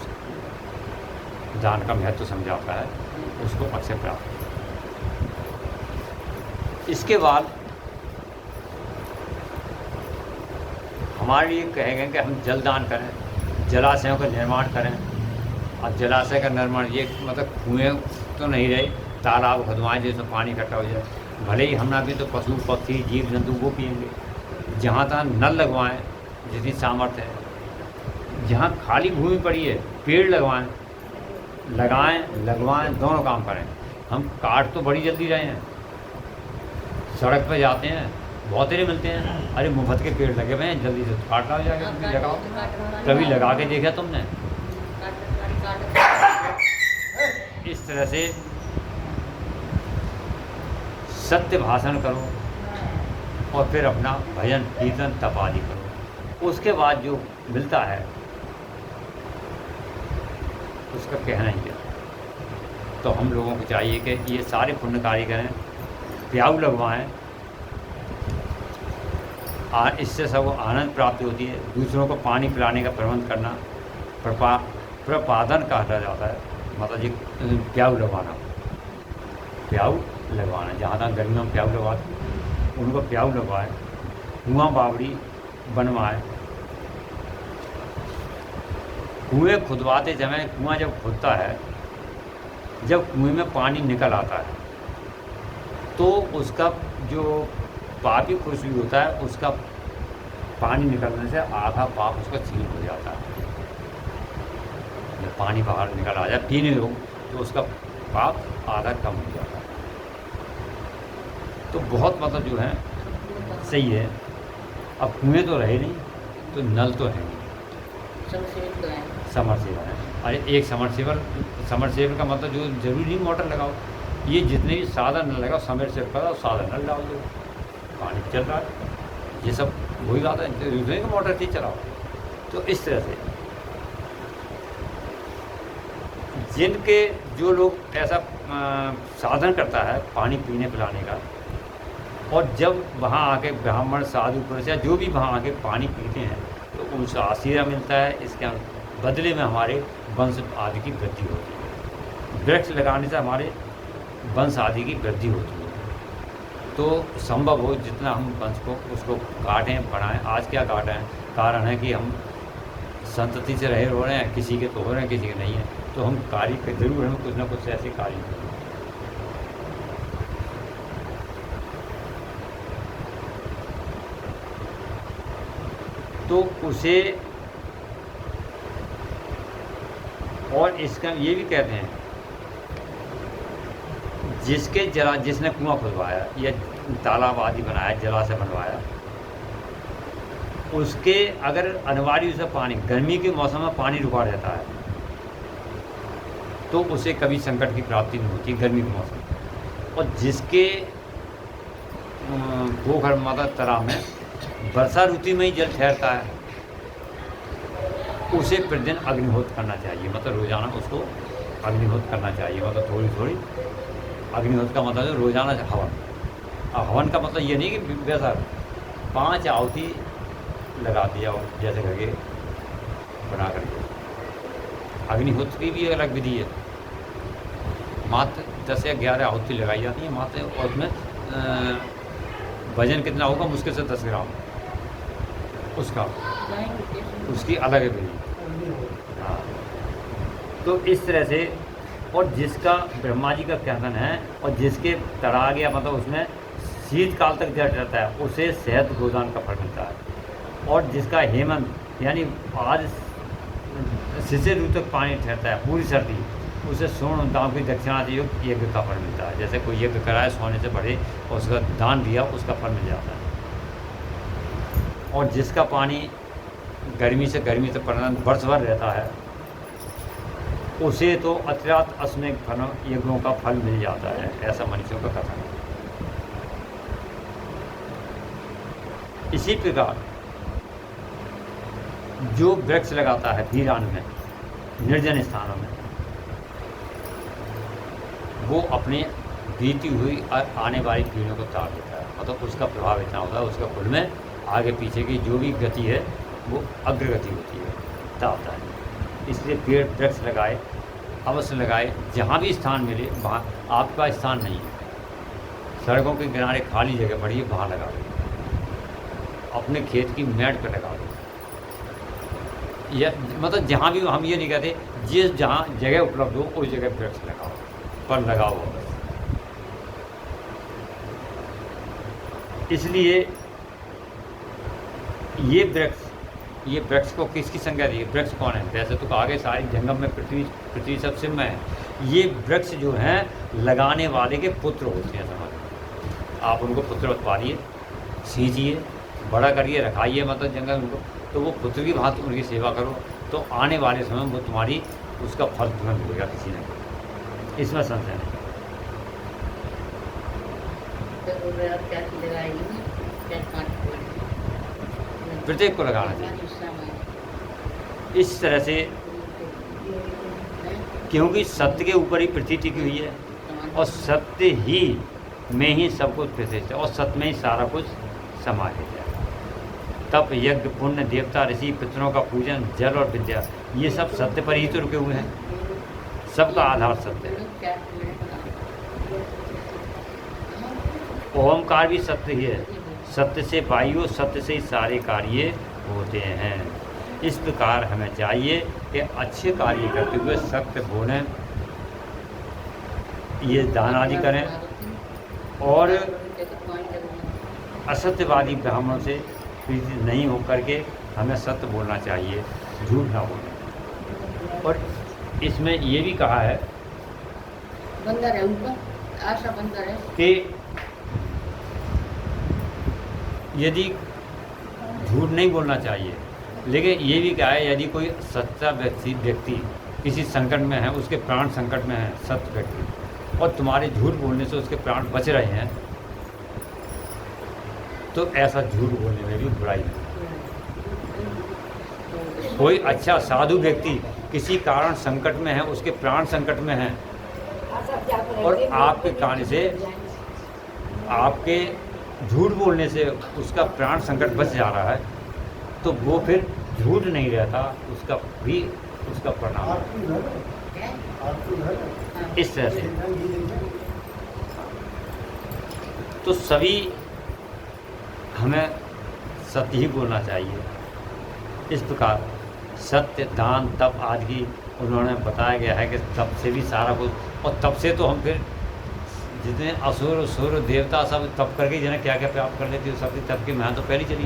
दान का महत्व समझाता है उसको अक्षय प्राप्त होता है। इसके बाद हमारे लिए कहे गए कि हम जल दान करें, जलाशयों का निर्माण करें। अब जलाशय का निर्माण ये मतलब कुएँ तो नहीं रहे, तालाब खुदवाएँ जिसमें पानी इकट्ठा हो जाए। भले ही हमने भी तो पशु पक्षी जीव जंतु वो पिएंगे। जहाँ तहाँ नल लगवाएँ जितनी सामर्थ्य है, जहाँ खाली भूमि पड़ी है पेड़ लगवाएँ, लगवाएँ, दोनों काम करें। हम काट तो बड़ी जल्दी रहे हैं, सड़क पर जाते हैं बहुत देर मिलते हैं, अरे मुफ्त के पेड़ लगे हुए हैं, जल्दी से काट लाओ जाके, कभी लगाओ, कभी लगा के देखा तुमने? इस तरह से सत्य भाषण करो और फिर अपना भजन कीर्तन तप आदि करो। उसके बाद जो मिलता है उसका कहना ही है। तो हम लोगों को चाहिए कि ये सारे पुण्य कार्य करें, प्याऊ लगवाएं, इससे सबको आनंद प्राप्ति होती है। दूसरों को पानी पिलाने का प्रबंध करना प्रपादन कहा जाता है, मतलब जी प्याऊ लगवाना, जहाँ तक गर्मियों में प्याऊ लगवाते उनको प्याऊ लगवाए, कुआं बावड़ी बनवाए। कुएँ खुदवाते समय कुआं जब खुदता है, जब कुएं में पानी निकल आता है तो उसका जो पापी खुशबू होता है, उसका पानी निकलने से आधा पाप उसका छीन हो जाता है। जब पानी बाहर निकल आ जाए पीने लोग तो उसका पाप आधा कम हो जाता है। तो बहुत मतलब जो है सही है। अब कुएँ तो रहे नहीं तो नल तो है नहीं, समरसेबल है। अरे एक समरसेबल का मतलब जो जरूरी नहीं मोटर लगाओ, ये जितने भी साधन नल लगाओ, समरसेबल करो, साधन नल डाल दो, पानी चल रहा है। ये सब वही बात है, दूसरे को मोटर से चलाओ। तो इस तरह से जिनके जो लोग ऐसा साधन करता है पानी पीने पिलाने का, और जब वहाँ आके ब्राह्मण साधु पुरुष या जो भी वहाँ आके पानी पीते हैं तो उनसे आशीर्वाद मिलता है। इसके बदले में हमारे वंश आदि की वृद्धि होती है। वृक्ष लगाने से हमारे वंश आदि की वृद्धि होती है। तो संभव हो जितना हम वंश को उसको काटें बढ़ाएं। आज क्या काटें, कारण है कि हम संतति से रहे हो रहे हैं, किसी के तो हो रहे हैं, किसी के नहीं है। तो हम कार्य पे जरूर हम कुछ ना कुछ ऐसे कार्य करें। तो उसे और इसका ये भी कहते हैं, जिसने कुआं खुदवाया या तालाब आदि बनाया, जलाशय बनवाया, उसके अगर अनिवार्य रूप से पानी गर्मी के मौसम में पानी रुका रहता है तो उसे कभी संकट की प्राप्ति नहीं होती गर्मी के मौसम। और जिसके पोखर माता तालाब में वर्षा ऋतु में ही जल ठहरता है, उसे प्रतिदिन अग्निहोत्र करना चाहिए। मतलब रोज़ाना उसको अग्निहोत्र करना चाहिए। मतलब थोड़ी थोड़ी अग्निहोत्र का मतलब रोज़ाना हवन। अब हवन का मतलब ये नहीं कि वैसा 5 आहुति लगा दिया हो जैसे करके बना करके। अग्निहोत्र की भी अलग विधि है। मात्र 10 या 11 आहुति लगाई जाती है मात्र, और उसमें वजन कितना होगा, मुश्किल से 10 ग्राम। उसका जाएंगे कैसे? उसकी अलग है विधि। हाँ, तो इस तरह से, और जिसका ब्रह्मा जी का कहना है और जिसके तड़ा गया मतलब उसमें शीतकाल तक जड़ रहता है उसे शहद गोदान का फल मिलता है, और जिसका हेमंत यानी आज शिशिर ऋतु तक पानी ठहरता है पूरी सर्दी, उसे स्वर्ण दाम की दक्षिणा से युक्त यज्ञ का फल मिलता है। जैसे कोई यज्ञ कराए सोने से बढ़े और उसका दान दिया उसका फल मिल जाता है। और जिसका पानी गर्मी से परमानेंट वर्ष भर रहता है उसे तो अतिरात अस्मेक फल यज्ञों का फल मिल जाता है, ऐसा मनुष्यों का कथन है। इसी प्रकार जो वृक्ष लगाता है वीरान में निर्जन स्थानों में, वो अपने बीती हुई और आने वाली पीढ़ियों को तार देता है। मतलब उसका प्रभाव इतना होता है उसका कुल में आगे पीछे की जो भी गति है वो अग्रगति होती है, तारता है। इसलिए पेड़ वृक्ष लगाए, अवश्य लगाए, जहाँ भी स्थान मिले वहाँ। आपका स्थान नहीं है, सड़कों के किनारे खाली जगह पड़ी है वहाँ लगा दो, अपने खेत की मैट पर लगा दो, या मतलब जहाँ भी। हम ये नहीं कहते जिस जहाँ जगह उपलब्ध हो उस जगह वृक्ष लगाओ, पर लगाओ अवश्य। इसलिए ये वृक्ष को किसकी संज्ञा दी? वृक्ष कौन है? वैसे तो आगे सारी जंगम में पृथ्वी सबसे में है। ये वृक्ष जो हैं लगाने वाले के पुत्र होते हैं, समझ। आप उनको पुत्र उत्पादिए, सींचिए, बड़ा करिए, रखाइए मतलब जंगल उनको, तो वो पुत्र की भांति उनकी सेवा करो, तो आने वाले समय वो तुम्हारी उसका फल तुम्हें मिलेगा किसी न किसी, इसमें संशय नहीं। प्रत्येक को लगाना चाहिए इस तरह से, क्योंकि सत्य के ऊपर ही पृथ्वी टिकी हुई है और सत्य ही में ही सब कुछ प्रतिष्ठित है और सत्य में ही सारा कुछ समाहित है। तप, यज्ञ, पुण्य, देवता, ऋषि, पितरों का पूजन, जल और विद्या, ये सब सत्य पर ही तो रुके हुए हैं। सबका आधार सत्य है। ओमकार भी सत्य ही है। सत्य से वायु, सत्य से ही सारे कार्य होते हैं। इस प्रकार हमें चाहिए कि अच्छे कार्य करते हुए सत्य बोलें, ये दान आदि करें, और असत्यवादी ब्राह्मणों से प्रीति नहीं हो करके हमें सत्य बोलना चाहिए, झूठ ना बोलें। और इसमें ये भी कहा है बंदर है ऊपर, आशा बंदर है कि यदि झूठ नहीं बोलना चाहिए, लेकिन ये भी क्या है, यदि कोई सच्चा व्यक्ति किसी संकट में है, उसके प्राण संकट में है, सत्य व्यक्ति, और तुम्हारे झूठ बोलने से उसके प्राण बच रहे हैं, तो ऐसा झूठ बोलने में भी बुराई नहीं। कोई अच्छा साधु व्यक्ति किसी कारण संकट में है, उसके प्राण संकट में हैं, और आपके कहने से, आपके झूठ बोलने से उसका प्राण संकट बच जा रहा है, तो वो फिर झूठ नहीं रहता, उसका भी उसका परिणाम इस तरह से। तो सभी हमें सत्य ही बोलना चाहिए। इस प्रकार सत्य, दान, तप आदि उन्होंने बताया गया है कि तप से भी सारा कुछ, और तप से तो हम फिर जितने असुर सुर देवता सब तप करके जिन्हें क्या क्या प्राप्त कर लेते हो, सब तप की मैं तो पहले चली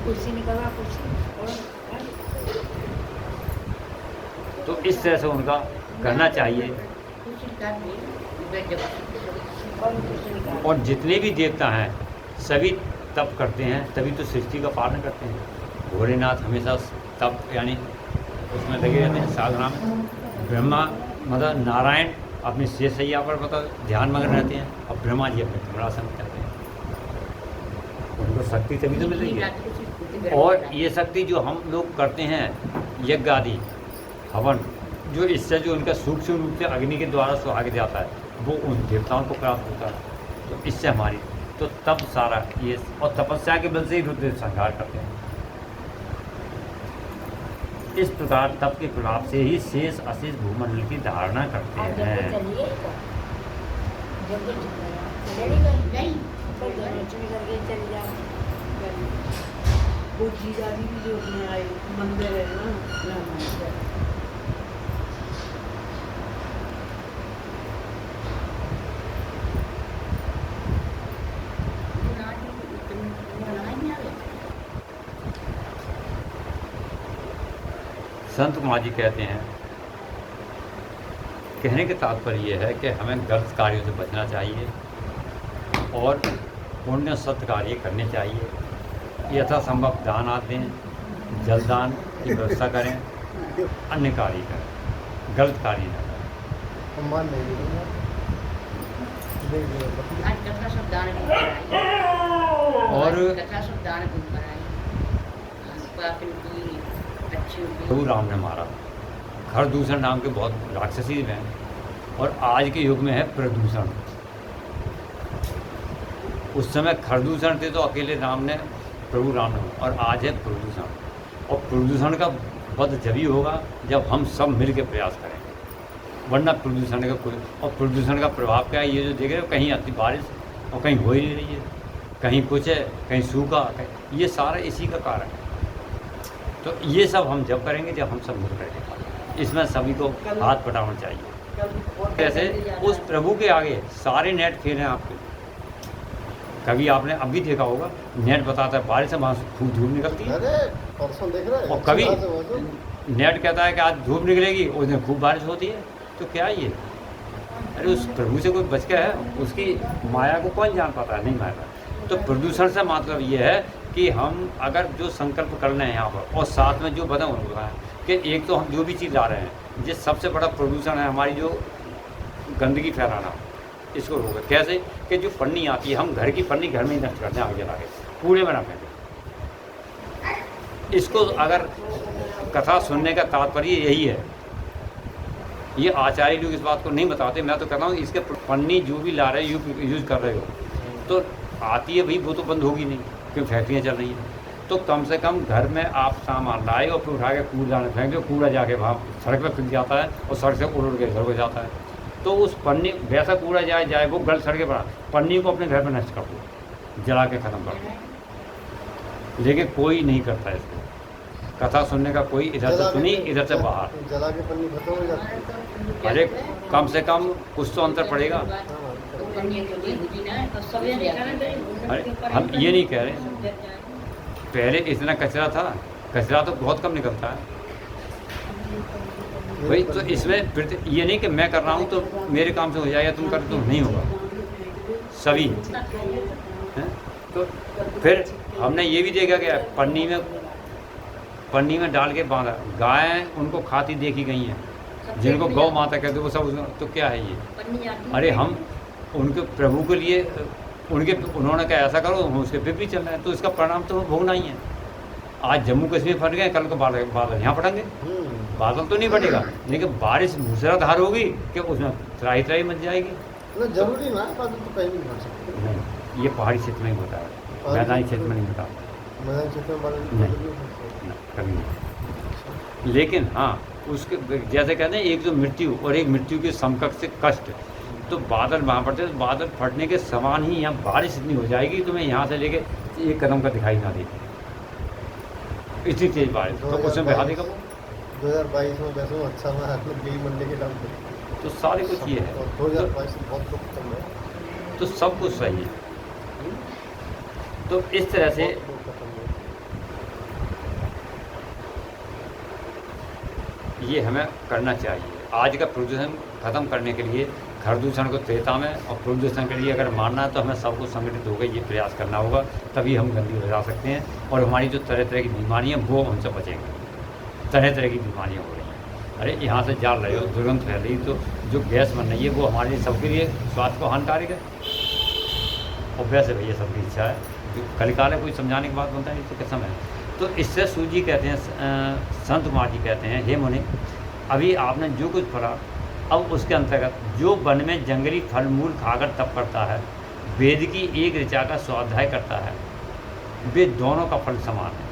कुर्सी निकलवा कुर्सी। तो इस तरह से उनका करना चाहिए। और जितने भी देवता हैं सभी तप करते हैं, तभी तो सृष्टि का पालन करते हैं। भोलेनाथ हमेशा तप यानी उसमें लगे रहते हैं, साधना में। ब्रह्मा मतलब नारायण अपनी शेष सैया पर मतलब ध्यान मग्न रहते हैं, और ब्रह्मा जी अपने कमलासन में करते हैं। उनको शक्ति तभी तो मिल रही है। और ये शक्ति जो हम लोग करते हैं, यज्ञ आदि हवन, जो इससे जो उनका सूक्ष्म रूप से अग्नि के द्वारा सुहाग जाता है, वो उन देवताओं को प्राप्त होता है। तो इससे हमारी तो तप सारा ये, और तपस्या के बल से ही रुद्र संहार करते हैं। इस प्रकार तप के प्रभाव से ही शेष अशेष भूमंडल की धारणा करते हैं। वो जीजाजी भी जो उसमें आए मंदिर है ना, संत कुमार जी कहते हैं, कहने के तात्पर्य ये है कि हमें गलत कार्यों से बचना चाहिए और पुण्य सत्य कार्य करने चाहिए। यथासंभव दान आते हैं, जलदान की व्यवस्था करें, अन्य कार्य करें, गलत कार्य न करें। सम्मान नहीं मिलेगा। देख लिया आज कथा सब दान भी कराई, और कथा सब दान भी कराई, पापिन की अच्छी प्रभु राम ने मारा। खरदूषण नाम के बहुत राक्षसी हैं और आज के युग में है प्रदूषण। उस समय खरदूषण थे तो अकेले राम ने, प्रभु राम ने, और आज है प्रदूषण। और प्रदूषण का वध जभी होगा जब हम सब मिल के प्रयास करेंगे, वरना प्रदूषण का कोई, और प्रदूषण का प्रभाव क्या है, ये जो देख रहे हो, कहीं आती बारिश और कहीं हो ही नहीं रही है, कहीं कुछ है, कहीं सूखा, ये सारा इसी का कारण है। तो ये सब हम जब करेंगे जब हम सब मिल करके, इसमें सभी को हाथ बटाना चाहिए। जैसे उस प्रभु के आगे सारे नेट फेल हैं आपके। कभी आपने अभी देखा होगा, नेट बताता है बारिश से वहाँ खूब धूप निकलती है, अरे परसों देख रहे हैं, और कभी यहाँ से वो तो नेट कहता है कि आज धूप निकलेगी, उस दिन खूब बारिश होती है। तो क्या ये, अरे उस प्रभु से कोई बच गया है, उसकी माया को कौन जान पाता है, नहीं मानता। तो प्रदूषण से मतलब ये है कि हम अगर जो संकल्प कर रहे हैं यहाँ पर, और साथ में जो बता है कि एक तो हम जो भी चीज़ ला रहे हैं, ये सबसे बड़ा प्रदूषण है हमारी, जो गंदगी फैलाना, इसको रोके। कैसे कि जो पन्नी आती है, हम घर की पन्नी घर में ही नष्ट करते हैं, आगे जला के कूड़े में ना फेंकें। इसको अगर कथा सुनने का तात्पर्य यही है, ये आचार्य लोग इस बात को नहीं बताते, मैं तो कहता हूँ इसके पन्नी जो भी ला रहे हो, यूज़ कर रहे हो, तो आती है भाई, वो तो बंद होगी नहीं क्योंकि फैक्ट्रियाँ चल रही हैं। तो कम से कम घर में आप सामान लाए और फिर उठा के कूड़ेदान में फेंक दो, कूड़ा जाके वहाँ सड़क पर फिर जाता है और सड़क से उड़ के घर को जाता है। तो उस पन्नी, वैसा कूड़ा जाए वो गल सड़के पड़ा, पन्नी को अपने घर में नष्ट कर दो, जला के ख़त्म कर दो। लेकिन कोई नहीं करता इसको। कथा सुनने का कोई इधर से सुनी, इधर से बाहर, जला के पन्नी खत्म हो जाती है। अरे कम से कम कुछ तो अंतर पड़ेगा। अरे हम ये नहीं कह रहे, पहले इतना कचरा था, कचरा तो बहुत कम निकलता है भाई। तो इसमें फिर ये नहीं कि मैं कर रहा हूँ तो मेरे काम से हो जाएगा, तुम कर तो नहीं होगा, सभी हैं। तो फिर हमने ये भी देखा कि पन्नी में डाल के बांधा, गाय उनको खाती देखी गई हैं, जिनको गौ माता कहते वो सब। तो क्या है ये, अरे हम उनके प्रभु के लिए उन्होंने कहा ऐसा करो, हम उसके पे भी चल रहे हैं, तो इसका परिणाम तो भोगना ही है। आज जम्मू कश्मीर फट गए, कल को बादल यहाँ फटेंगे, बादल तो नहीं फटेगा, लेकिन बारिश मूसलाधार होगी कि उसमें त्राही त्राही मच जाएगी। जरूरी ना, बादल तो कहीं भी फट सकते हैं। नहीं, ये पहाड़ी क्षेत्र में ही होता है, मैदानी क्षेत्र में नहीं होता, मैदानी क्षेत्र में बादल नहीं, कभी नहीं। लेकिन हाँ, उसके जैसे कहते हैं, एक जो मृत्यु और एक मृत्यु के समकक्ष से कष्ट, तो बादल वहाँ पड़ते, तो बादल फटने के समान ही यहाँ बारिश इतनी हो जाएगी, तुम्हें यहाँ से लेके एक कदम का दिखाई ना दे, इतनी तेज बारिश। तो उसमें बहा देगा वो। 2022 में वैसे अच्छा मैं यही मंडे के टाइम पे, तो सारे कुछ ये है, और 2022 में बहुत लोग खत्म है, तो सब कुछ सही है। तो इस तरह से बहुत लोग खत्म है। ये हमें करना चाहिए। आज का प्रदूषण खत्म करने के लिए, खरदूषण को त्रेता में, और प्रदूषण के लिए अगर मानना है तो हमें सबको संगठित होकर ये प्रयास करना होगा, तभी हम गंदगी बचा सकते हैं। और हमारी जो तरह तरह की बीमारियाँ, वो हमसे बचेंगी। तरह तरह की बीमारियाँ हो रही हैं, अरे यहाँ से जाल रहे हो, दुर्गंध फैल रही, तो जो गैस बन रही है वो हमारे लिए, सबके लिए स्वास्थ्य को हानिकारक है। और वैसे भैया सबकी इच्छा है, जो कलिकाल है, कोई समझाने की बात बनता है, तो कैसा है। तो इससे सूजी कहते हैं, संत कुमार जी कहते हैं, हे मुनि, अभी आपने जो कुछ पढ़ा, अब उसके अंतर्गत जो वन में जंगली फल मूल खाकर तप करता है, वेद की एक ऋचा का स्वाध्याय करता है, वे दोनों का फल समान है।